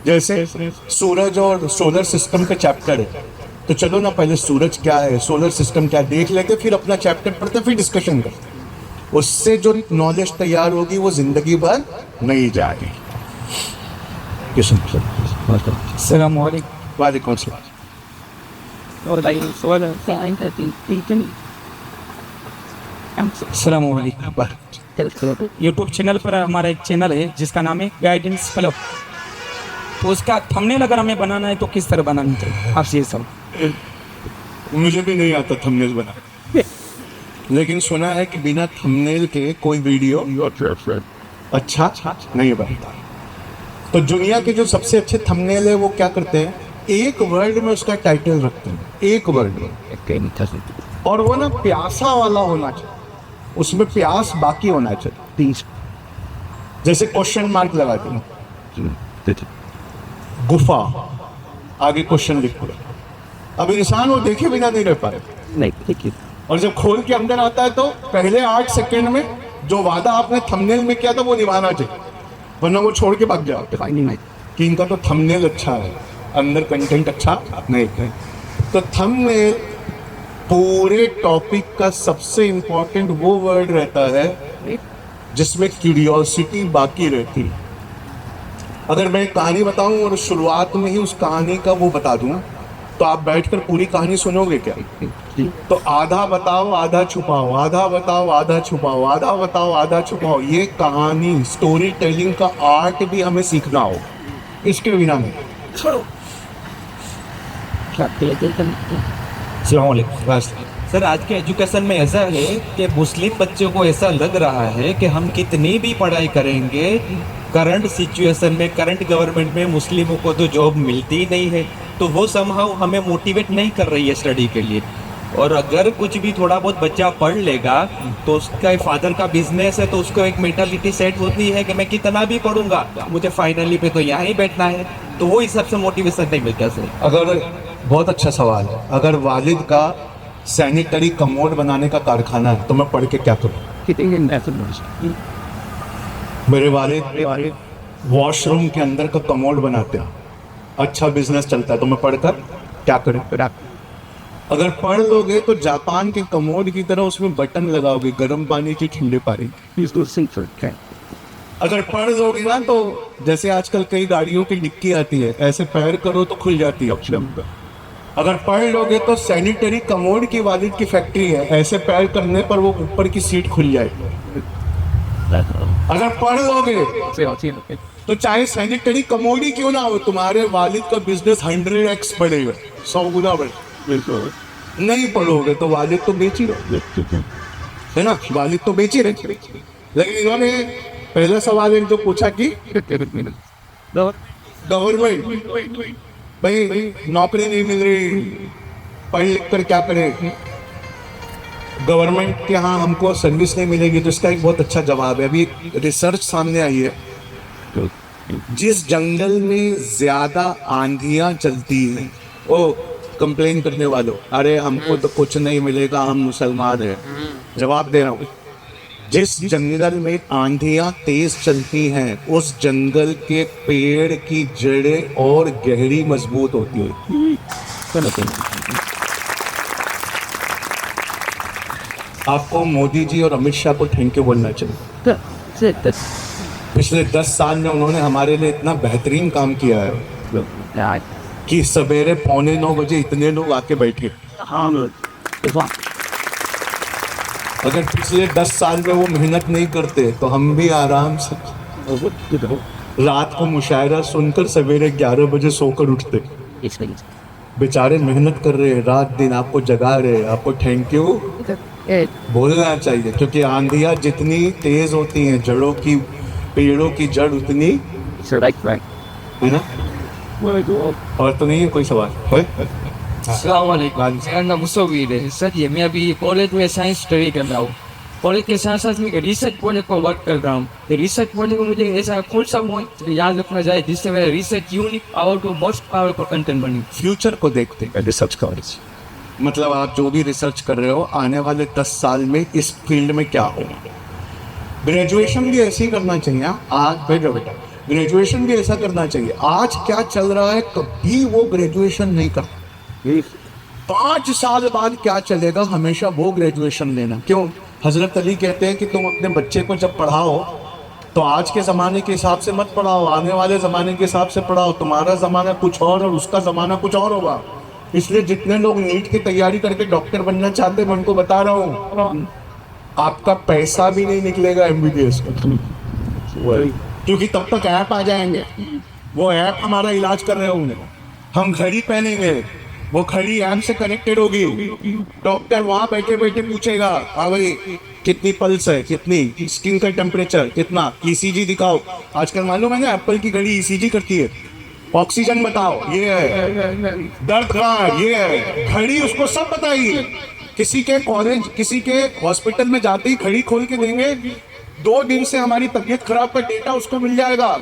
A: जैसे सूरज और सोलर सिस्टम का चैप्टर है, तो चलो ना पहले सूरज क्या है, सोलर सिस्टम क्या देख लेते, फिर अपना चैप्टर पढ़ते, फिर डिस्कशन करते। उससे जो नॉलेज तैयार होगी वो जिंदगी भर नहीं जाएगी।
C: अस्सलाम वालेकुम।
A: वालेकुम सलाम।
C: अस्सलाम वालेकुम। यूट्यूब चैनल पर हमारा एक चैनल है जिसका नाम है गाइडेंस क्लब। तो उसका थंबनेल अगर हमें बनाना है तो किस तरह बनाना चाहिए आपसे ये सब?
A: मुझे भी नहीं आता थंबनेल बना, लेकिन सुना है कि बिना थंबनेल के कोई वीडियो अच्छा नहीं बनता। तो दुनिया के जो सबसे अच्छे थंबनेल है वो क्या करते हैं, एक वर्ड में उसका टाइटल रखते हैं, एक वर्ड में, और वो ना प्यासा वाला होना चाहिए, उसमें प्यास बाकी होना चाहिए। जैसे क्वेश्चन मार्क लगा दें, गुफा, आगे क्वेश्चन लिख पड़े। अब इंसान वो देखे बिना नहीं रह पाए,
C: नहीं।
A: और जब खोल के अंदर आता है तो पहले 8 सेकंड में जो वादा आपने थंबनेल में किया था वो निभाना चाहिए, वरना वो छोड़ के भाग जाते कि इनका तो थंबनेल अच्छा है, अंदर कंटेंट अच्छा नहीं है। तो थंबनेल पूरे टॉपिक का सबसे इंपॉर्टेंट वो वर्ड रहता है जिसमें क्यूरियोसिटी बाकी रहती है। अगर मैं एक कहानी बताऊं और शुरुआत में ही उस कहानी का वो बता दूं तो आप बैठकर पूरी कहानी सुनोगे क्या? तो आधा बताओ आधा छुपाओ, आधा बताओ आधा छुपाओ, आधा बताओ आधा छुपाओ, ये कहानी स्टोरी टेलिंग का आर्ट भी हमें सीखना हो, इसके बिना नहीं।
C: सर, आज के एजुकेशन में ऐसा है कि मुस्लिम बच्चों को ऐसा लग रहा है कि हम कितनी भी पढ़ाई करेंगे, करंट सिचुएशन में, करंट गवर्नमेंट में मुस्लिमों को तो जॉब मिलती ही नहीं है, तो वो समहाउ हमें मोटिवेट नहीं कर रही है स्टडी के लिए। और अगर कुछ भी थोड़ा बहुत बच्चा पढ़ लेगा तो उसका फादर का बिजनेस है, तो उसको एक मेंटालिटी सेट होती है कि मैं कितना भी पढ़ूंगा मुझे फाइनली पे तो यहाँ ही बैठना है, तो वो हिसाब से मोटिवेशन नहीं मिलता सर।
A: अगर बहुत अच्छा सवाल है, अगर वालिद का सैनिटरी कमोड बनाने का कारखाना है तो मैं पढ़ के क्या करूँ? मेरे वालिद वॉशरूम के अंदर का कमोड बनाते हैं, अच्छा बिजनेस चलता है, तो मैं पढ़कर क्या करूँ? अगर पढ़ लोगे तो जापान के कमोड की तरह उसमें बटन लगाओगे, गर्म पानी की ठंडे पानी। अगर पढ़ लोगे ना तो जैसे आजकल कई गाड़ियों की डिक्की आती है, ऐसे पैर करो तो खुल जाती है। अगर पढ़ लोगे तो सैनिटरी कमोड की वालिद की फैक्ट्री है, ऐसे पैर करने पर वो ऊपर की सीट खुल जाएगी। अगर पढ़ लोगे तो चाहे सैनिटरी कमोड ही क्यों ना हो, तुम्हारे वालिद का बिजनेस 100x बढ़ेगा, 100 गुना बढ़ेगा। बिल्कुल नहीं पढ़ोगे तो वालिद तो बेच ही रहे, है ना, वालिद तो बेच ही रहे। लेकिन इन्होंने पहला सवाल एक जो पूछा कि गवर्नमेंट भाई नौकरी नहीं मिल रही, पढ़ लिख कर क्या करें, गवर्नमेंट के यहाँ हमको सर्विस नहीं मिलेगी। तो इसका एक बहुत अच्छा जवाब है, अभी रिसर्च सामने आई है, जिस जंगल में ज्यादा आंधियां चलती हैं, ओ कंप्लेन करने वालों, अरे हमको तो कुछ नहीं मिलेगा, हम मुसलमान हैं, जवाब दे रहा हूँ, जिस जंगल में आंधियां तेज चलती हैं उस जंगल के पेड़ की जड़ें और गहरी मजबूत होती है। आपको मोदी जी और अमित शाह को थैंक यू बोलना चाहिए। पिछले 10 साल में उन्होंने हमारे लिए इतना बेहतरीन काम किया है कि सवेरे 8:45 बजे इतने लोग आके बैठे। अगर पिछले 10 साल में वो मेहनत नहीं करते तो हम भी आराम से रात को मुशायरा सुनकर सवेरे 11 बजे सोकर उठते। बेचारे मेहनत कर रहे हैं, रात दिन आपको जगा रहे हैं, आपको थैंक यू बोलना चाहिए, क्योंकि आंधियां जितनी तेज होती हैं जड़ों की, पेड़ों की जड़ उतनी, है ना। और तो नहीं है कोई सवाल है?
D: अस्सलामुअलैकुम, मेरा नाम मुसव्विर है सर। ये मैं अभी कॉलेज में साइंस स्टडी कर रहा हूँ। कॉलेज के साथ साथ मैं रिसर्च प्रोजेक्ट पर वर्क कर रहा हूँ। तो रिसर्च प्रोजेक्ट में मुझे ऐसा कौन सा पॉइंट याद रखना चाहिए जिससे मेरा research unique power to most powerful content बने।
A: फ्यूचर को देखते हैं रिसर्च कवरेज, मतलब आप जो भी रिसर्च कर रहे हो आने वाले 10 साल में इस फील्ड में क्या होगा। ग्रेजुएशन भी ऐसे ही करना चाहिए। आज बेटा ग्रेजुएशन भी ऐसा करना चाहिए। आज क्या चल रहा है कभी वो ग्रेजुएशन नहीं कर, 5 साल बाद क्या चलेगा हमेशा वो ग्रेजुएशन लेना। क्यों? हजरत अली कहते हैं कि तुम अपने बच्चे को जब पढ़ाओ तो आज के ज़माने के हिसाब से मत पढ़ाओ, आने वाले ज़माने के हिसाब से पढ़ाओ। तुम्हारा ज़माना कुछ और उसका ज़माना कुछ और होगा। इसलिए जितने लोग नीट की तैयारी करके डॉक्टर बनना चाहते हैं मैं उनको बता रहा हूँ, आपका पैसा भी नहीं निकलेगा MBBS का, क्योंकि तब तक ऐप आ जाएंगे। वो ऐप हमारा इलाज कर रहे होंगे। हम घड़ी पहनेंगे, वो घड़ी ऐप से कनेक्टेड होगी। डॉक्टर वहां बैठे बैठे पूछेगा, हाँ भाई कितनी पल्स है, कितनी स्किन का टेम्परेचर कितना, ECG दिखाओ। आजकल मालूम है ना एप्पल की घड़ी ECG करती है। ऑक्सीजन बताओ, ये है। दर्द कहाँ है, ये है। घड़ी उसको सब बताइए। किसी के कॉलेज, किसी के हॉस्पिटल में जाते ही घड़ी खोल के देंगे, 2 दिन से हमारी तबीयत खराब का डेटा उसको मिल जाएगा।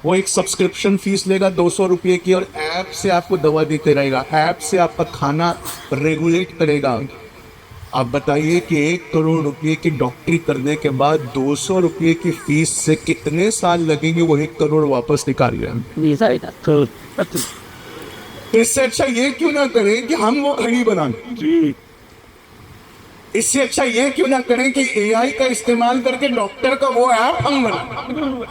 A: वो एक सब्सक्रिप्शन फीस लेगा 200 रुपये की, और ऐप से आपको दवा देते रहेगा, ऐप से आपका खाना रेगुलेट करेगा। आप बताइए कि 1 करोड़ रुपये की डॉक्टरी करने के बाद 200 रुपये की फीस से कितने साल लगेंगे वो 1 करोड़ वापस निकालिए। इससे अच्छा ये क्यों ना करें कि हम वो घड़ी बनाएं। इससे अच्छा ये क्यों ना करें कि AI का इस्तेमाल करके डॉक्टर का वो ऐप हम बनाएं।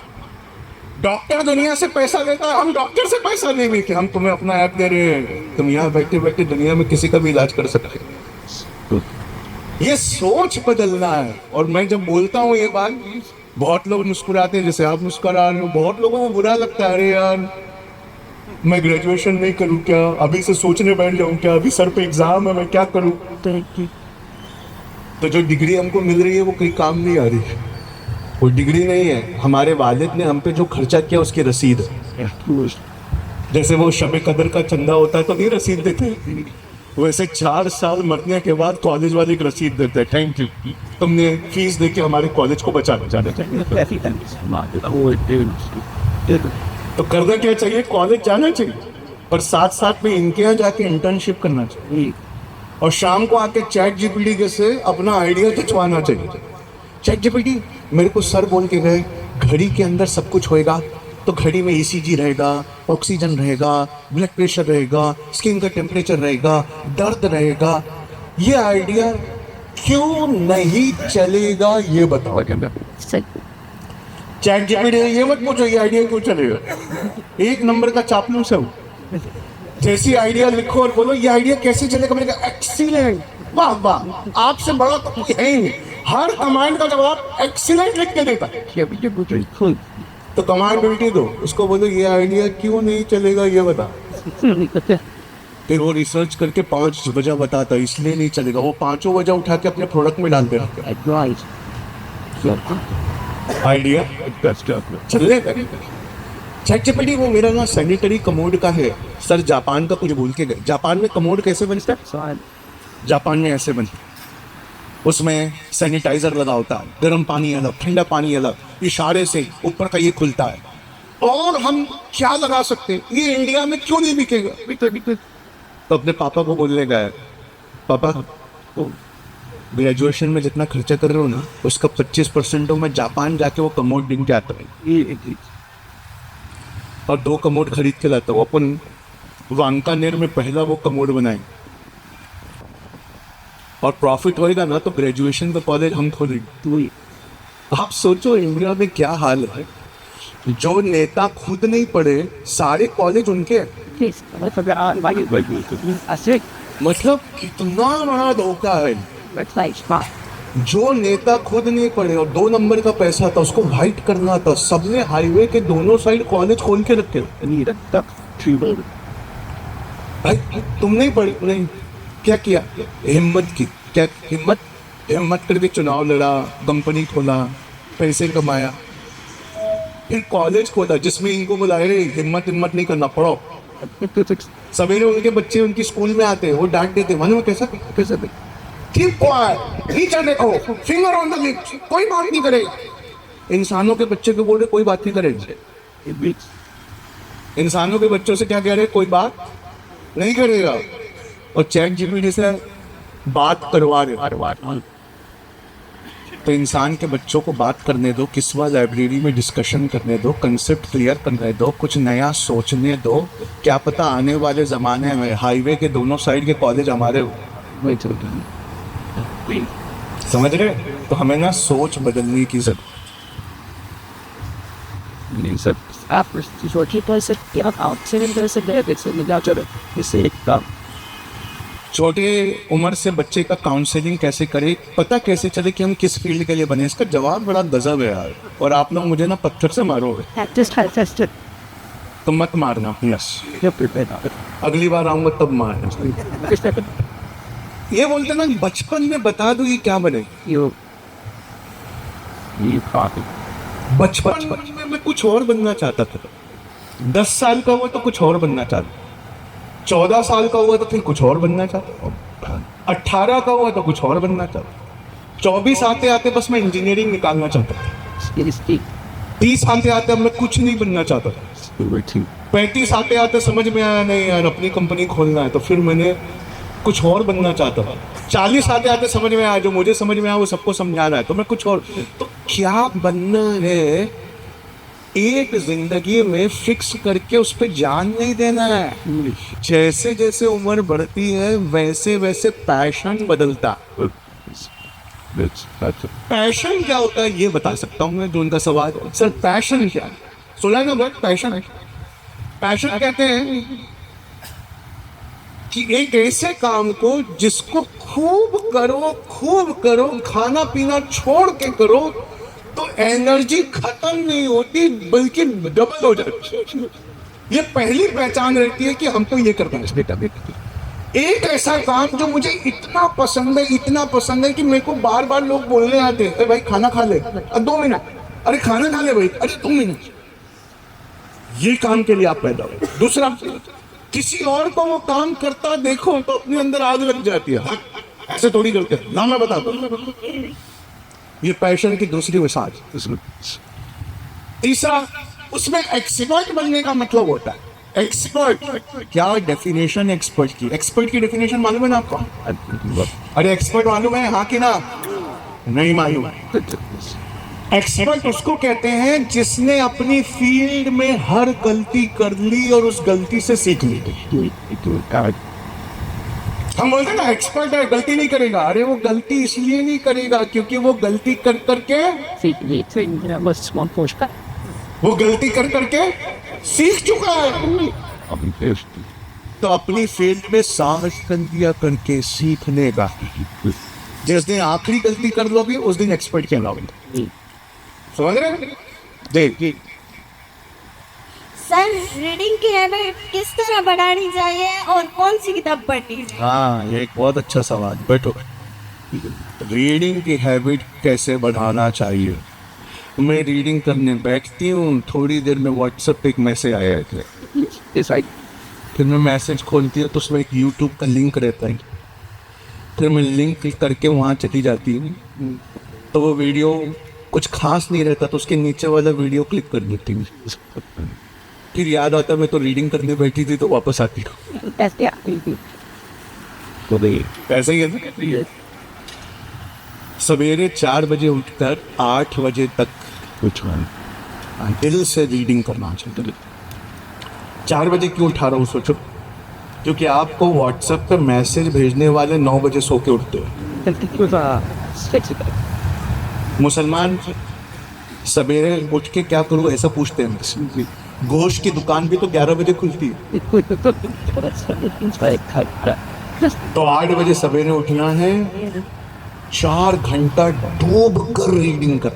A: डॉक्टर दुनिया से पैसा लेता है, हम डॉक्टर से पैसा लेंगे कि हम तुम्हें अपना ऐप दे रहे हैं, तुम यहाँ बैठे बैठे दुनिया में किसी का भी इलाज कर सकते हो। ये सोच बदलना है। और मैं जब बोलता हूँ ये बात, बहुत लोग मुस्कुराते हैं, जैसे आप मुस्कुरा रहे हो। बहुत लोगों को बुरा लगता है, अरे यार मैं ग्रेजुएशन नहीं करूँ क्या, अभी से सोचने बैठ जाऊँ क्या, अभी सर पे एग्जाम है मैं क्या करूँ। तो जो डिग्री हमको मिल रही है वो कहीं काम नहीं आ रही है। वो डिग्री नहीं है, हमारे वालिद ने हम पे जो खर्चा किया उसकी रसीद है। जैसे वो शब कदर का चंदा होता है तो नहीं रसीद देते, वैसे 4 साल मरने के बाद कॉलेज वाले एक रसीद देते हैं, थैंक यू तुमने फीस दे के हमारे कॉलेज को बचा देते। तो करना क्या चाहिए, कॉलेज जाना चाहिए, पर साथ साथ में इनके यहाँ जाके इंटर्नशिप करना चाहिए। और शाम को आके ChatGPT से अपना आइडिया खिंचवाना चाहिए। ChatGPT मेरे को सर बोल के गए घड़ी के अंदर सब कुछ होएगा, तो घड़ी में ECG रहेगा, ऑक्सीजन रहेगा, ब्लड प्रेशर रहेगा, स्किन का टेम्परेचर रहेगा, दर्द रहेगा। ये आइडिया क्यों नहीं चलेगा ये बताओ। ChatGPT ये मत पूछो ये आइडिया क्यों चलेगा, 1 नंबर का चापलूस है। जैसी आइडिया लिखो और बोलो ये आइडिया कैसे चलेगा, मैंने कहा एक्सीलेंट, वाह वाह, आपसे बड़ा तो कोई है ही नहीं। हर कमांड का जवाब एक्सीलेंट लिख के देता है। तो कमांड उल्टी दो, उसको बोलो ये आइडिया क्यों नहीं चलेगा ये बता। फिर वो रिसर्च करके 5 वजह बताता है इसलिए नहीं चलेगा। वो 5 वजह उठा के अपने प्रोडक्ट में डाल दे रहा आइडिया चलने। ChatGPT वो मेरा ना सैनिटरी कमोड का है। सर जापान का कुछ भूल के गए। जापान में कमोड कैसे बनता है? जापान में ऐसे बनता है, उसमें सैनिटाइजर लगा होता है, गर्म पानी अलग, ठंडा पानी अलग, इशारे से ऊपर का ये खुलता है। और हम क्या लगा सकते हैं, ये इंडिया में क्यों नहीं बिकेगा। तो अपने पापा को बोलने गया, पापा ग्रेजुएशन में जितना खर्चा कर रहे हो ना उसका 25% मैं जापान जाके वो कमोड ढूंढ के आता है और 2 कमोड खरीद के लाता हूँ। अपन वांकानेर में पहला वो कमोड बनाए और प्रॉफिट होएगा ना तो ग्रेजुएशन का कॉलेज हम खोलेंगे। आप सोचो इंडिया में क्या हाल है, जो नेता खुद नहीं पढ़े सारे कॉलेज उनके। मतलब कितना बड़ा धोखा है। जो नेता खुद नहीं पढ़े और 2 नंबर का पैसा था उसको वाइट करना था, सबने हाईवे के दोनों साइड कॉलेज खोल के रखे। भाई तुम नहीं पढ़े, नहीं क्या किया, हिम्मत की, क्या हिम्मत हिम्मत करके चुनाव लड़ा, कंपनी खोला, पैसे कमाया, फिर कॉलेज खोला जिसमें इनको बुलाए रे हिम्मत नहीं करना, पढ़ो। सवेरे उनके बच्चे उनकी स्कूल में आते, वो डांट देते, मानो कैसा कैसे ठीक टीचर देखो, फिंगर ऑन द लिप्स, कोई बात नहीं करेगा। इंसानों के बच्चे को बोल रहे कोई बात नहीं करेगा, इंसानों के बच्चों से क्या कह रहे, कोई बात नहीं करेगा, और चैट जीपीटी से बात करवा रहे। तो इंसान के बच्चों को बात करने दो, किसवा लाइब्रेरी में डिस्कशन करने दो, कंसेप्ट क्लियर करने दो, कुछ नया सोचने दो। क्या पता आने वाले ज़माने में हाईवे के दोनों साइड के कॉलेज हमारे हो। समझ रहे? तो हमें ना सोच बदलने की जरूरत।
D: आप सोचिए तो ऐसे क्या आउटसाइड तरह से गए से मिला चलो इससे एक काम
A: छोटे उम्र से बच्चे का काउंसलिंग कैसे करें, पता कैसे चले कि हम किस फील्ड के लिए बने, इसका जवाब बड़ा गजब है यार। और आप लोग मुझे ना पत्थर से मारोगे तो मत मारना, यस, अगली बार आऊंगा तब मारना। ये बोलते ना बचपन में बता दो ये क्या बने। बचपन में मैं कुछ और बनना चाहता था, 10 साल का हुआ तो कुछ और बनना चाहता, 14 साल का हुआ तो फिर कुछ और बनना चाहता, 18 का हुआ तो कुछ और बनना चाहता, 24 आते आते बस मैं इंजीनियरिंग निकालना चाहता था, 30 आते आते अब मैं कुछ नहीं बनना चाहता था, 35 आते आते समझ में आया नहीं यार अपनी कंपनी खोलना है, तो फिर मैंने कुछ और बनना चाहता था, 40 आते आते समझ में आया जो मुझे समझ में आया वो सबको समझाना है, तो मैं कुछ और। तो क्या बनना है एक जिंदगी में फिक्स करके उस पर जान नहीं देना है। जैसे जैसे उम्र बढ़ती है वैसे वैसे पैशन बदलता। पैशन क्या होता है ये बता सकता हूँ मैं, जो उनका सवाल है सर पैशन क्या है, सुना ना वर्ड पैशन है। पैशन कहते हैं कि एक ऐसे काम को जिसको खूब करो, खाना पीना छोड़ के करो तो एनर्जी खत्म नहीं होती बल्कि डबल हो जाती। ये पहली पहचान रहती है कि हमको ये करना है। बेटा एक ऐसा काम जो मुझे इतना पसंद है कि मेरे को बार बार लोग बोलने आते हैं, अरे भाई खाना खा ले, 2 मिनट, अरे खाना खा ले भाई, अरे 2 मिनट। ये काम के लिए आप पैदा हो। दूसरा, किसी और को वो काम करता देखो तो अपने अंदर आग लग जाती है, ऐसे थोड़ी करते ना, मैं बताता हूँ। ये पैशन की दूसरी मिसाल। तीसरा, उसमें एक्सपर्ट बनने का मतलब होता है। एक्सपर्ट क्या डेफिनेशन एक्सपर्ट की? एक्सपर्ट की डेफिनेशन मालूम है ना आपको? अरे एक्सपर्ट मालूम है, हाँ कि ना? नहीं मालूम। एक्सपर्ट उसको कहते हैं जिसने अपनी फील्ड में हर गलती कर ली और उस गलती से सीख ली। हम बोलते हैं ना एक्सपर्ट है, गलती नहीं करेगा। अरे वो गलती इसलिए नहीं करेगा क्योंकि वो गलती कर करके सीख चुका है। तो अपनी फील्ड में साहस कर दिया करके सीखने का। जिस दिन आखिरी गलती कर लोगे उस दिन एक्सपर्ट कहलाओगे। समझ रहे? देखिए
E: सर, रीडिंग की हैबिट किस तरह बढ़ानी चाहिए और कौन सी किताब पढ़नी चाहिए?
A: हाँ, ये एक बहुत अच्छा सवाल। बैठो। रीडिंग की हैबिट कैसे बढ़ाना चाहिए? मैं रीडिंग करने बैठती हूँ, थोड़ी देर में व्हाट्सएप पे एक मैसेज आया है, फिर मैं मैसेज खोलती हूँ तो उसमें एक यूट्यूब का लिंक रहता है, फिर मैं लिंक क्लिक करके वहाँ चली जाती हूँ, तो वो वीडियो कुछ खास नहीं रहता तो उसके नीचे वाला वीडियो क्लिक कर देती हूँ। फिर याद आता मैं तो रीडिंग करने बैठी थी तो वापस आती हूँ। तो ऐसा ही है। सवेरे 4 बजे उठकर 8 बजे तक कुछ दिल से रीडिंग करना चाहिए। 4 बजे क्यों उठा रहा हूँ सोचो, क्योंकि आपको व्हाट्सएप पे मैसेज भेजने वाले 9 बजे सो के उठते हो। मुसलमान सवेरे उठ के क्या करूँ ऐसा पूछते हैं। गोश्त की दुकान भी तो 11 बजे खुलती है, तो 8 बजे सवेरे उठना है, 4 घंटा डूब कर रीडिंग कर।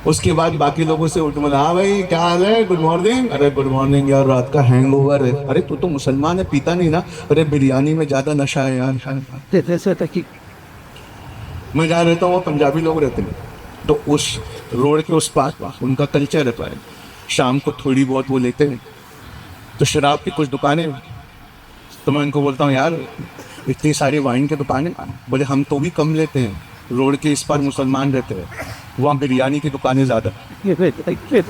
A: उसके बाद बाकी लोगों से उठ बोला, हाँ भाई क्या हाल है, गुड मॉर्निंग। अरे गुड मॉर्निंग यार, रात का हैंगओवर है। अरे तू तो मुसलमान है, पीता नहीं ना? अरे बिरयानी में ज्यादा नशा है यार। मैं जहाँ रहता हूँ वो पंजाबी लोग रहते हैं, तो उस रोड के उस पार उनका कल्चर रहता है, शाम को थोड़ी बहुत वो लेते हैं। तो शराब की कुछ दुकानें, तो मैं उनको बोलता हूँ यार इतनी सारी वाइन की दुकानें, बोले हम तो भी कम लेते हैं, रोड के इस पार मुसलमान रहते हैं, वहाँ बिरयानी की दुकानें ज़्यादा,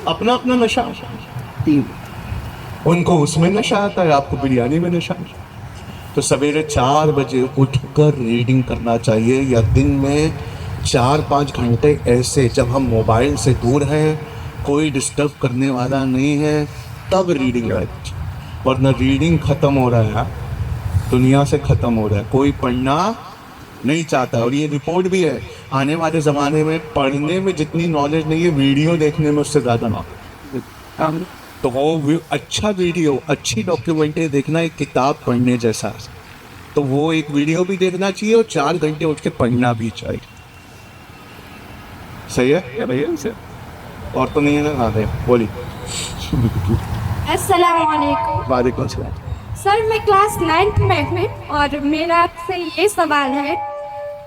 A: अपना अपना नशा, उनको उसमें नशा आता है, आपको बिरयानी में नशा। तो सवेरे 4 बजे उठकर रीडिंग करना चाहिए, या दिन में 4-5 घंटे ऐसे जब हम मोबाइल से दूर हैं, कोई डिस्टर्ब करने वाला नहीं है, तब रीडिंग है। वरना रीडिंग ख़त्म हो रहा है, दुनिया से ख़त्म हो रहा है, कोई पढ़ना नहीं चाहता। और ये रिपोर्ट भी है, आने वाले ज़माने में पढ़ने में जितनी नॉलेज नहीं है, वीडियो देखने में उससे ज़्यादा नॉलेज। तो वो अच्छा वीडियो, अच्छी डॉक्यूमेंट्री देखना एक किताब पढ़ने जैसा है। तो वो एक वीडियो भी देखना चाहिए और 4 घंटे उठ के पढ़ना भी चाहिए। सही है भैया? और तो नहीं है ना? हाँ बोलिए।
E: अस्सलाम वालेकुम।
A: वालेकुम सलाम।
E: सर मैं क्लास 9th में हूँ और मेरा आपसे ये सवाल है,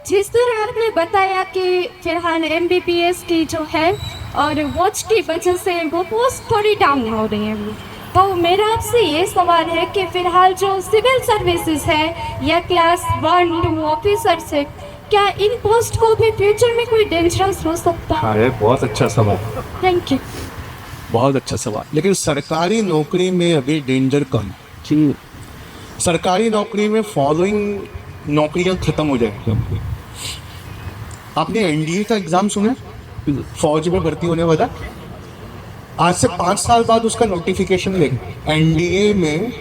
E: जिस तरह आपने बताया कि फिलहाल MBBS की जो है और वॉच की वजह से वो पोस्ट थोड़ी डाउन हो रही है, तो मेरा आपसे ये सवाल है कि फ़िलहाल जो सिविल सर्विसेज है या क्लास 1-2 ऑफिसर से, क्या इन पोस्ट को भी फ्यूचर में कोई डेंजरस हो सकता है?
A: हाँ ये बहुत अच्छा सवाल,
E: थैंक यू।
A: बहुत अच्छा सवाल। लेकिन सरकारी नौकरी में अभी डेंजर कम। सरकारी नौकरी में फॉलोइंग नौकरियां खत्म हो जाएगी। आपने NDA का एग्जाम सुना? फौज में भर्ती होने वाला, आज से 5 साल बाद उसका नोटिफिकेशन लेंगे। NDA में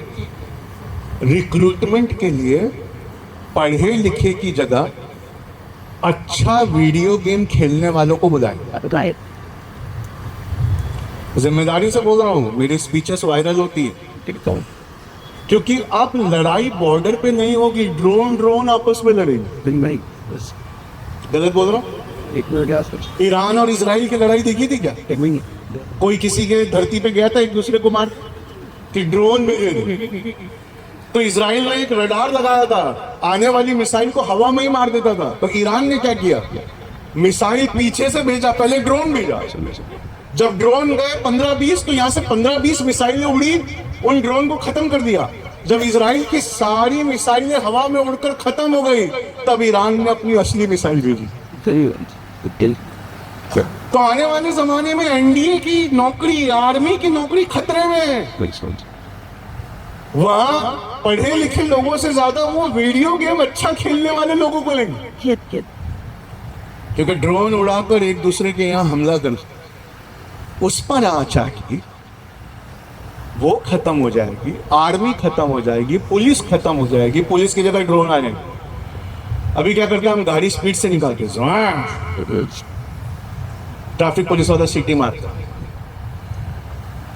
A: रिक्रूटमेंट के लिए पढ़े लिखे की जगह अच्छा वीडियो गेम खेलने वालों को बुलाएंगे। जिम्मेदारी से बोल रहा हूँ, मेरी स्पीचेस वायरल होती है, क्योंकि आप लड़ाई बॉर्डर पे नहीं होगी, ड्रोन आपस में लड़ेंगे। गलत बोल रहा हूँ? ईरान और इजराइल की लड़ाई देखी थी क्या? कोई किसी के धरती पे गया था एक दूसरे को मार कि ड्रोन भेजे? तो इजराइल ने एक रडार लगाया था, आने वाली मिसाइल को हवा में ही मार देता था। तो ईरान ने क्या किया? मिसाइल पीछे से भेजा, पहले ड्रोन भेजा। जब ड्रोन गए 15-20, तो यहाँ से 15-20 मिसाइलें उड़ी, उन ड्रोन को खत्म कर दिया। जब इजराइल की सारी मिसाइलें हवा में उड़कर खत्म हो गई, तब ईरान ने अपनी असली मिसाइल भेजी। तो आने वाले जमाने में NDA की नौकरी, आर्मी की नौकरी खतरे में है। वहाँ पढ़े लिखे लोगों से ज्यादा वो वीडियो गेम अच्छा खेलने वाले लोगों को लेंगे, क्योंकि ड्रोन उड़ाकर एक दूसरे के यहाँ हमला कर, उस पर आँच आएगी, वो खत्म हो जाएगी। आर्मी खत्म हो जाएगी, पुलिस खत्म हो जाएगी, पुलिस की जगह ड्रोन आ जाएंगे। अभी क्या करते हैं हम? गाड़ी स्पीड से निकालते, ट्रैफिक पुलिस वाला सीटी मारता,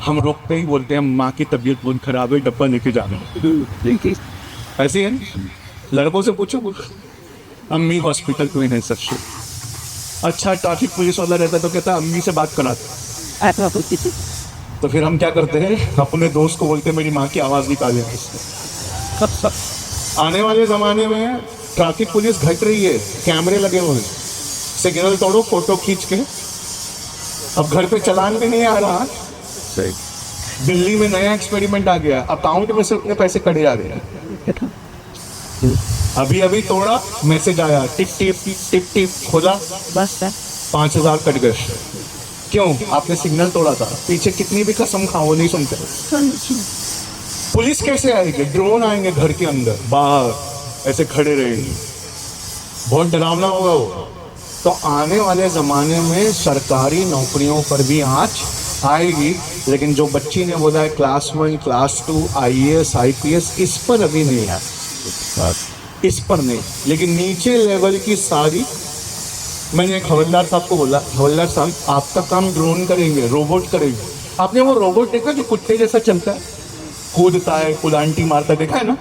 A: हम रोकते ही बोलते हैं माँ की तबीयत बहुत खराब है, डब्बा लेके जाना। ऐसे है, लड़कों से पूछो, अम्मी हॉस्पिटल क्यों है सर? अच्छा ट्रैफिक पुलिस वाला रहता तो कहता अम्मी से बात कराता। तो फिर हम क्या करते हैं? अपने दोस्त को बोलते हैं मेरी माँ की आवाज़ निकाले। आने वाले ज़माने में ट्रैफिक पुलिस घट रही है, कैमरे लगे हुए हैं, सिग्नल तोड़ो, फोटो खींच के। अब घर पे चलान भी नहीं आ रहा। दिल्ली में नया एक्सपेरिमेंट आ गया, अकाउंट में से उतने पैसे कटे जा रहे हैं। अभी तोड़ा, मैसेज आया, टिक टिप खोला, बस 5000 कट गए। क्यों? आपने सिग्नल तोड़ा था। पीछे कितनी भी कसम खाओ, वो नहीं सुनते। पुलिस कैसे आएगी? ड्रोन आएंगे घर के अंदर, बाहर ऐसे खड़े रहेंगे, बहुत डरावना होगा वो। तो आने वाले ज़माने में सरकारी नौकरियों पर भी आँच आएगी। लेकिन जो बच्ची ने बोला है क्लास 1, क्लास 2, IAS, IPS, इस पर अभी नहीं है, इस पर नहीं। लेकिन नीचे लेवल की सारी, मैंने एक हवलदार साहब को बोला, हवलदार साहब आपका काम ड्रोन करेंगे, रोबोट करेंगे। आपने वो रोबोट देखा जो कुत्ते जैसा चलता है, कूदता है, कुलांटी मारता, देखा है ना?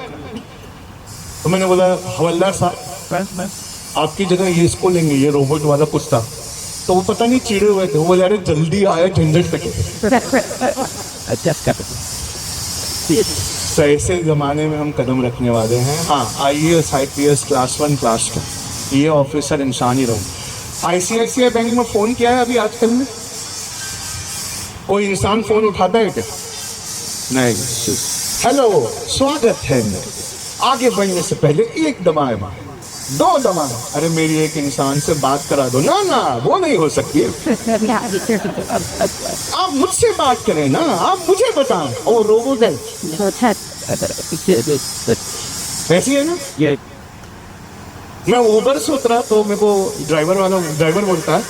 A: तो मैंने बोला हवलदार साहब आपकी जगह ये इसको लेंगे, ये रोबोट वाला कुत्ता। तो वो पता नहीं चिड़े हुए थे, वो बोले अरे जल्दी आए, झंझट कटे। तो ऐसे ज़माने में हम कदम रखने वाले हैं। हाँ, IAS, IPS, क्लास 1, क्लास 2, ये ऑफिसर इंसान ही रहो। आईसीआईसीआई बैंक में फोन किया है अभी आजकल में? कोई इंसान फोन उठाता है क्या? नहीं। हेलो, स्वागत है। आगे बढ़ने से पहले एक दबाए, 2 दबाए। अरे मेरी एक इंसान से बात करा दो ना। ना, वो नहीं हो सकती। आप मुझसे बात करें ना, आप मुझे बताएं। और रोबोट ऐसी है ना।
B: ये
A: मैं ऊबर से उतरा तो मेरे को ड्राइवर बोलता है,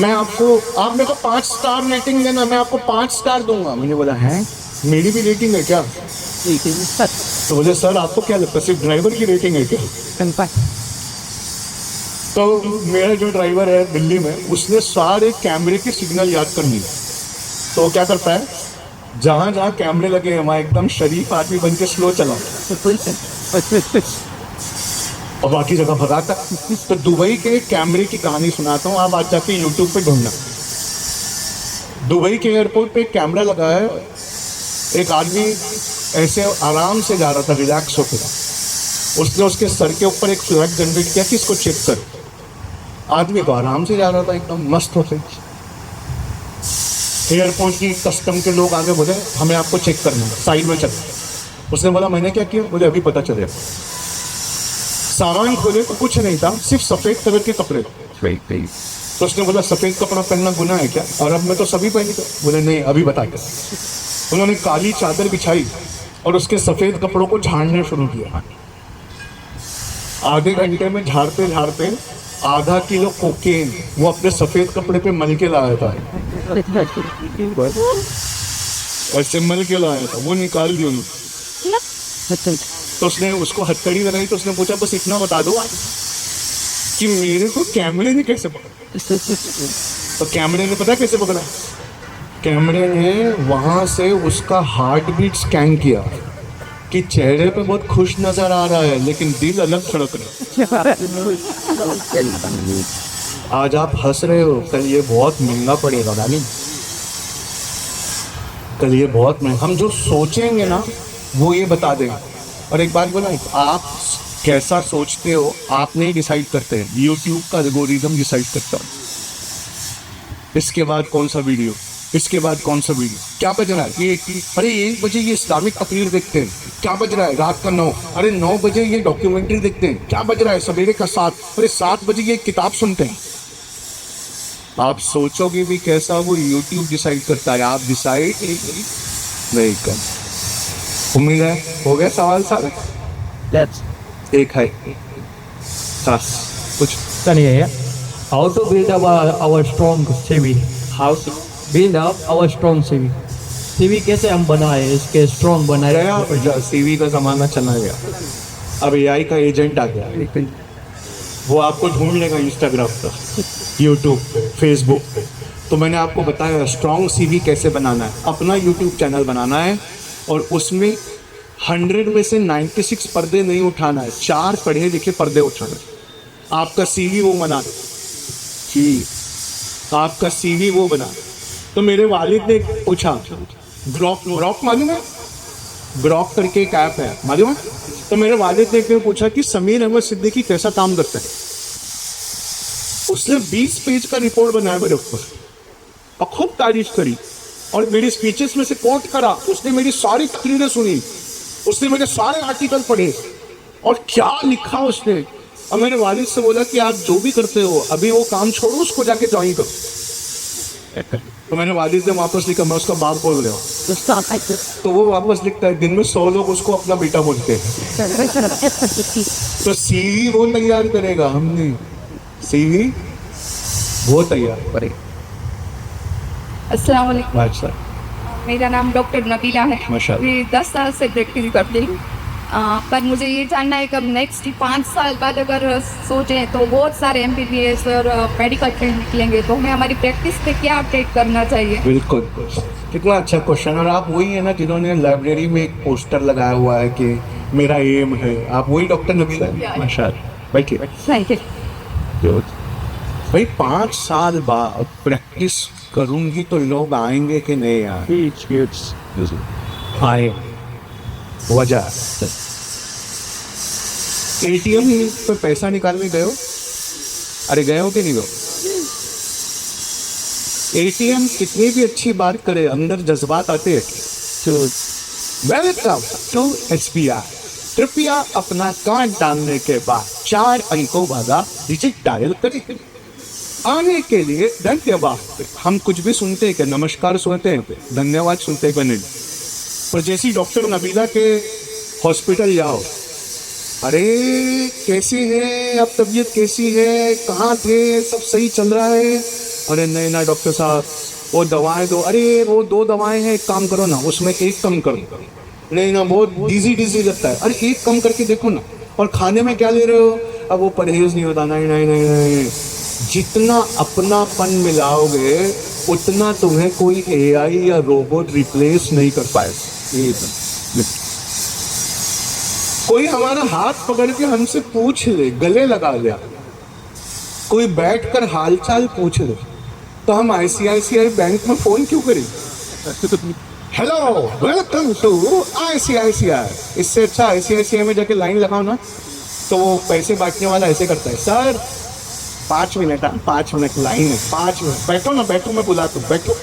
A: आप मेरे को 5 स्टार रेटिंग देना, मैं आपको 5 स्टार दूंगा। मैंने बोला है, मेरी भी रेटिंग है क्या? तो बोले सर आपको क्या लगता है सिर्फ ड्राइवर की रेटिंग है क्या? तो मेरा जो ड्राइवर है दिल्ली में, उसने सारे कैमरे के सिग्नल याद कर लिए। तो क्या करता है, जहाँ जहाँ कैमरे लगे हैं वहाँ एकदम शरीफ आदमी बन के स्लो चला और बाकी जगह भगाता। तो दुबई के कैमरे की कहानी सुनाता हूँ, आप आज जाके यूट्यूब पे ढूंढना। दुबई के एयरपोर्ट पे एक कैमरा लगा है। एक आदमी ऐसे आराम से जा रहा था, रिलैक्स होकर। उसने उसके सर के ऊपर एक फ्लैग जनरेट किया कि इसको चेक कर। आदमी तो आराम से जा रहा था एकदम मस्त होते। एयरपोर्ट की कस्टम के लोग आगे बोले हमें आपको चेक करना है, साइड में चल। उसने बोला मैंने क्या किया? बोले अभी पता चलेगा। सामान खोले तो कुछ नहीं था, सिर्फ सफेद कलर के कपड़े। तो उसने बोला सफेद कपड़ा पहनना गुनाह है क्या? और अब मैं तो सभी पहनते। बोले नहीं, अभी बता के। उन्होंने काली चादर बिछाई और उसके सफेद कपड़ों को झाड़ने शुरू किया। आधे घंटे में झाड़ते झाड़ते आधा किलो कोकेन वो अपने सफेद कपड़े पे मल के लाया था। ऐसे मल के लाया था, वो निकाल दिया उन्होंने। तो उसने उसको हथकड़ी लगाई। तो उसने पूछा बस इतना बता दो कि मेरे को कैमरे ने कैसे पकड़ा? तो कैमरे ने पता कैसे पकड़ा? कैमरे ने वहां से उसका हार्ट बीट स्कैन किया कि चेहरे पे बहुत खुश नजर आ रहा है लेकिन दिल अलग धड़क रहा है। आज आप हंस रहे हो, कल ये बहुत महंगा पड़ेगा डाली। कल ये बहुत महंगा, हम जो सोचेंगे ना वो ये बता देंगे। और एक बात बोला, आप कैसा सोचते हो आप नहीं डिसाइड करते हैं, यूट्यूब का एल्गोरिदम डिसाइड करता है। इसके बाद कौन सा वीडियो, इसके बाद कौन सा वीडियो, क्या बज रहा है ये, अरे 1 बजे ये इस्लामिक अपील देखते हैं, क्या बज रहा है रात का 9, अरे 9 बजे ये डॉक्यूमेंट्री देखते हैं, क्या बज रहा है सवेरे का 7, अरे 7 बजे ये किताब सुनते हैं। आप सोचोगे भी कैसा, वो यूट्यूब डिसाइड करता है, आप डिसाइड नहीं कर। उम्मीद है हो गया सवाल सारे? एक है कुछ
F: How to build up our strong CV? How to build up our strong CV? CV कैसे हम बनाए, इसके strong बनाए?
A: गया सीवी का जमाना चला गया। अब एआई का एजेंट आ गया, वो आपको ढूंढ लेगा इंस्टाग्राम पर, यूट्यूब पे, फेसबुक पे। तो मैंने आपको बताया स्ट्रॉन्ग सीवी कैसे बनाना है। अपना यूट्यूब चैनल बनाना है और उसमें 100 में से 96 पर्दे नहीं उठाना है, 4 पढ़े लिखे पर्दे उठाना है। आपका सीवी वो बना कि आपका सीवी वो बना। तो मेरे वालिद ने पूछा ग्रॉक मालूम है? ग्रॉक करके एक ऐप है, मालूम है? तो मेरे वालिद ने फिर पूछा कि समीर अहमद सिद्दीकी कैसा काम करता है। उसने 20 पेज का रिपोर्ट बनाया मेरे ऊपर और खूब तारीफ करी और मेरी स्पीचेस में से कोट करा। उसने मेरी सारी तकरीरें सुनी, उसने मेरे सारे आर्टिकल पढ़े और क्या लिखा उसने। और मेरे वालिद से बोला कि आप जो भी करते हो अभी वो काम छोड़ो, उसको जाके ज्वाइन करो। तो मैंने वालिद ने वापस लिखा, मैं उसका बाप बोल रहा हूँ। तो वो वापस लिखता है दिन में 100 लोग उसको अपना बेटा बोलते हैं। तो सीवी वो तैयार करेगा, हमने सीवी वो तैयार करेगा।
E: अस्सलाम वालेकुम।
A: अच्छा,
E: मेरा नाम डॉक्टर नबीला है।
A: माशाअल्लाह।
E: मैं 10 साल से प्रैक्टिस करती हूँ, पर मुझे ये जानना है कि अब नेक्स्ट 5 साल बाद अगर सोचें तो बहुत सारे MBBS और मेडिकल फील्ड निकलेंगे, तो हमें हमारी प्रैक्टिस पे क्या अपडेट करना चाहिए?
A: बिल्कुल, कितना अच्छा क्वेश्चन। और आप वही है ना जिन्होंने लाइब्रेरी में एक पोस्टर लगाया हुआ है कि मेरा एम है, आप वही डॉक्टर नबीला हैं? माशाअल्लाह। बैठिए भाई, 5 साल बाद प्रैक्टिस करूंगी तो लोग आएंगे कि नहीं आए? वजह ATM पे पैसा निकालने गए हो, अरे गए हो कि नहीं गए? एटीएम कितनी भी अच्छी बात करे, अंदर जज्बात आते हैं। Welcome to SBI। कृपया अपना कार्ड डालने के बाद 4 अंकों वाला डिजिट डायल करें। आने के लिए धन्यवाद। हम कुछ भी सुनते हैं कि नमस्कार सुनते हैं, धन्यवाद सुनते हैं नहीं। पर जैसी डॉक्टर नबीला के हॉस्पिटल जाओ, अरे कैसी है, अब तबीयत कैसी है, कहाँ थे, सब सही चल रहा है? अरे नहीं ना डॉक्टर साहब, वो दवाएं दो। अरे वो 2 दवाएं हैं, एक काम करो ना, उसमें एक कम करो। नहीं ना, बहुत डिजी लगता है। अरे एक कम करके देखो ना। और खाने में क्या ले रहे हो? अब वो परहेज नहीं होता। नहीं नहीं नहीं नहीं, जितना अपनापन मिलाओगे उतना तुम्हें कोई AI या रोबोट रिप्लेस नहीं कर पाएगा। कोई हमारा हाथ पकड़ के हमसे पूछ ले, गले लगा ले, कोई बैठकर हालचाल पूछ ले, तो हम ICICI बैंक में फोन क्यों करें? Hello welcome to ICICI। इससे अच्छा ICICI में जाके लाइन लगाओ ना, तो वो पैसे बांटने वाला ऐसे करता है, सर 5 मिनट, 5 मिनट लाइन है, 5 मिनट, बैठो ना, बैठो, मैं बुला दूँ, बैठो।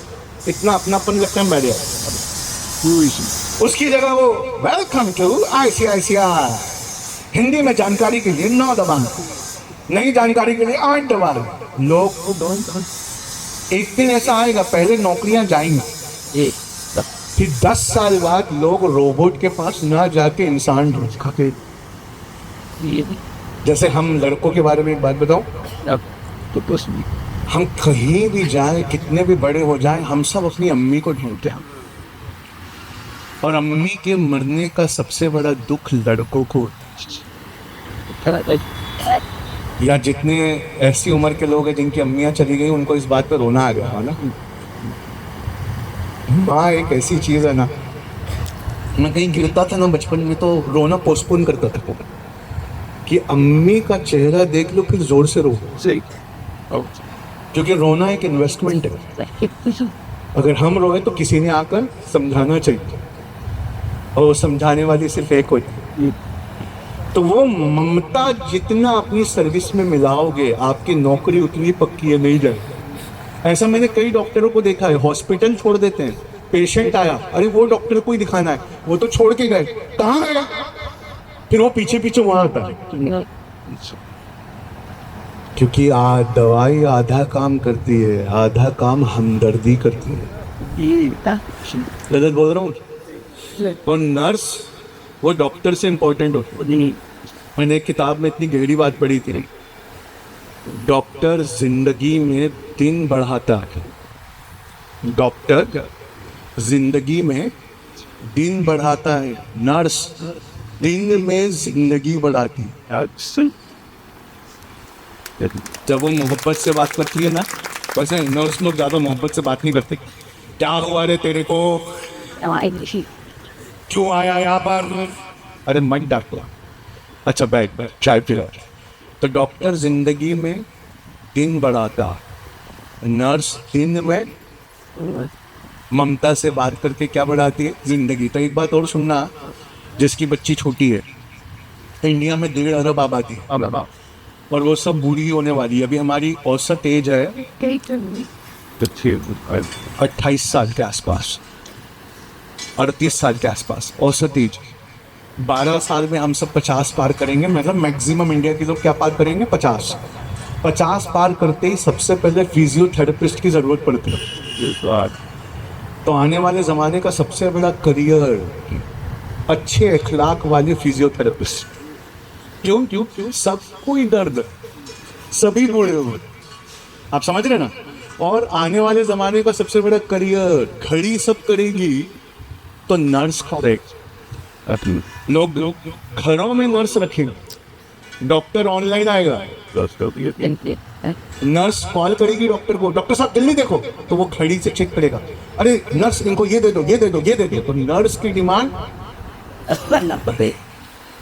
A: इतना अपनापन लगता है मेरे। उसकी जगह वो वेलकम टू ICICI। हिंदी में जानकारी के लिए 9 दबाना, नई जानकारी के लिए 8 दबाना। लोग एक दिन ऐसा आएगा, पहले नौकरियां जाएंगी, फिर 10 साल बाद लोग रोबोट के पास ना जाके इंसान ढूंढ खाते। जैसे हम लड़कों के बारे में एक बात बताऊं, तो हम कहीं भी जाएं, कितने भी बड़े हो जाएं, हम सब अपनी अम्मी को ढूंढते हैं। और अम्मी के मरने का सबसे बड़ा दुख लड़कों को, या जितने ऐसी उम्र के लोग हैं जिनकी अम्मियां चली गई, उनको इस बात पर रोना आ गया है ना। माँ एक ऐसी चीज है ना, मैं कहीं गिरता था ना बचपन में तो रोना पोस्टपोन करता था कि अम्मी का चेहरा देख लो फिर जोर से रो। क्योंकि रोना एक इन्वेस्टमेंट है। अगर हम रोए तो किसी ने आकर समझाना चाहिए, और समझाने वाली सिर्फ एक होती। तो वो ममता जितना अपनी सर्विस में मिलाओगे, आपकी नौकरी उतनी पक्की है नहीं जाए। ऐसा मैंने कई डॉक्टरों को देखा है, हॉस्पिटल छोड़ देते हैं, पेशेंट आया, अरे वो डॉक्टर को ही दिखाना है, वो तो छोड़ के गए, कहाँ गया? फिर वो पीछे पीछे वहां आता है। क्योंकि दवाई आधा काम करती है, आधा काम हमदर्दी करती है। गलत बोल रहा हूँ? और नर्स वो डॉक्टर से इंपॉर्टेंट होती है। मैंने एक किताब में इतनी गहरी बात पढ़ी थी, डॉक्टर जिंदगी में दिन बढ़ाता है। डॉक्टर जिंदगी में दिन बढ़ाता है, नर्स दिन में जिंदगी बढ़ाती है। जब वो मोहब्बत से बात करती है ना, वैसे नर्स लोग ज़्यादा मोहब्बत से बात नहीं करते। क्या हुआ रे तेरे को, क्यों आया यहाँ पर? अरे मत डांटो, अच्छा बैठ चाय पिला। तो डॉक्टर जिंदगी में दिन बढ़ाता, नर्स दिन में ममता से बात करके क्या बढ़ाती है? जिंदगी। तो एक बात और सुनना, जिसकी बच्ची छोटी है, इंडिया में 1.5 अरब आबादी और वो सब बूढ़ी होने वाली है। अभी हमारी औसत एज है 28 साल के आसपास, 38 साल के आसपास औसत एज। 12 साल में हम सब 50 पार करेंगे, मतलब मैक्सिमम इंडिया के लोग क्या पार करेंगे? 50 पार करते ही सबसे पहले फिजियोथेरेपिस्ट की जरूरत पड़ती है। तो आने वाले ज़माने का सबसे बड़ा करियर अच्छे अखलाक वाले फिजियोथेरेपिस्ट। क्यों क्यों क्यों? सबको ही दर्द, सभी बूढ़े हो, आप समझ रहे ना। और आने वाले ज़माने का सबसे बड़ा करियर, घड़ी सब करेगी तो नर्स करेगी। लोग घरों में नर्स रखेंगे, डॉक्टर ऑनलाइन आएगा, नर्स कॉल करेगी डॉक्टर को, डॉक्टर साहब जल्दी देखो, तो वो घड़ी से चेक करेगा, अरे नर्स इनको ये दे दो, ये दे दो, ये दे दो। तो नर्स की डिमांड,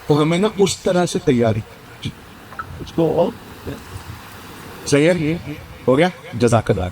A: तो हमें ना उस तरह से तैयारी। सही है, ये हो गया। जज़ाकल्लाह।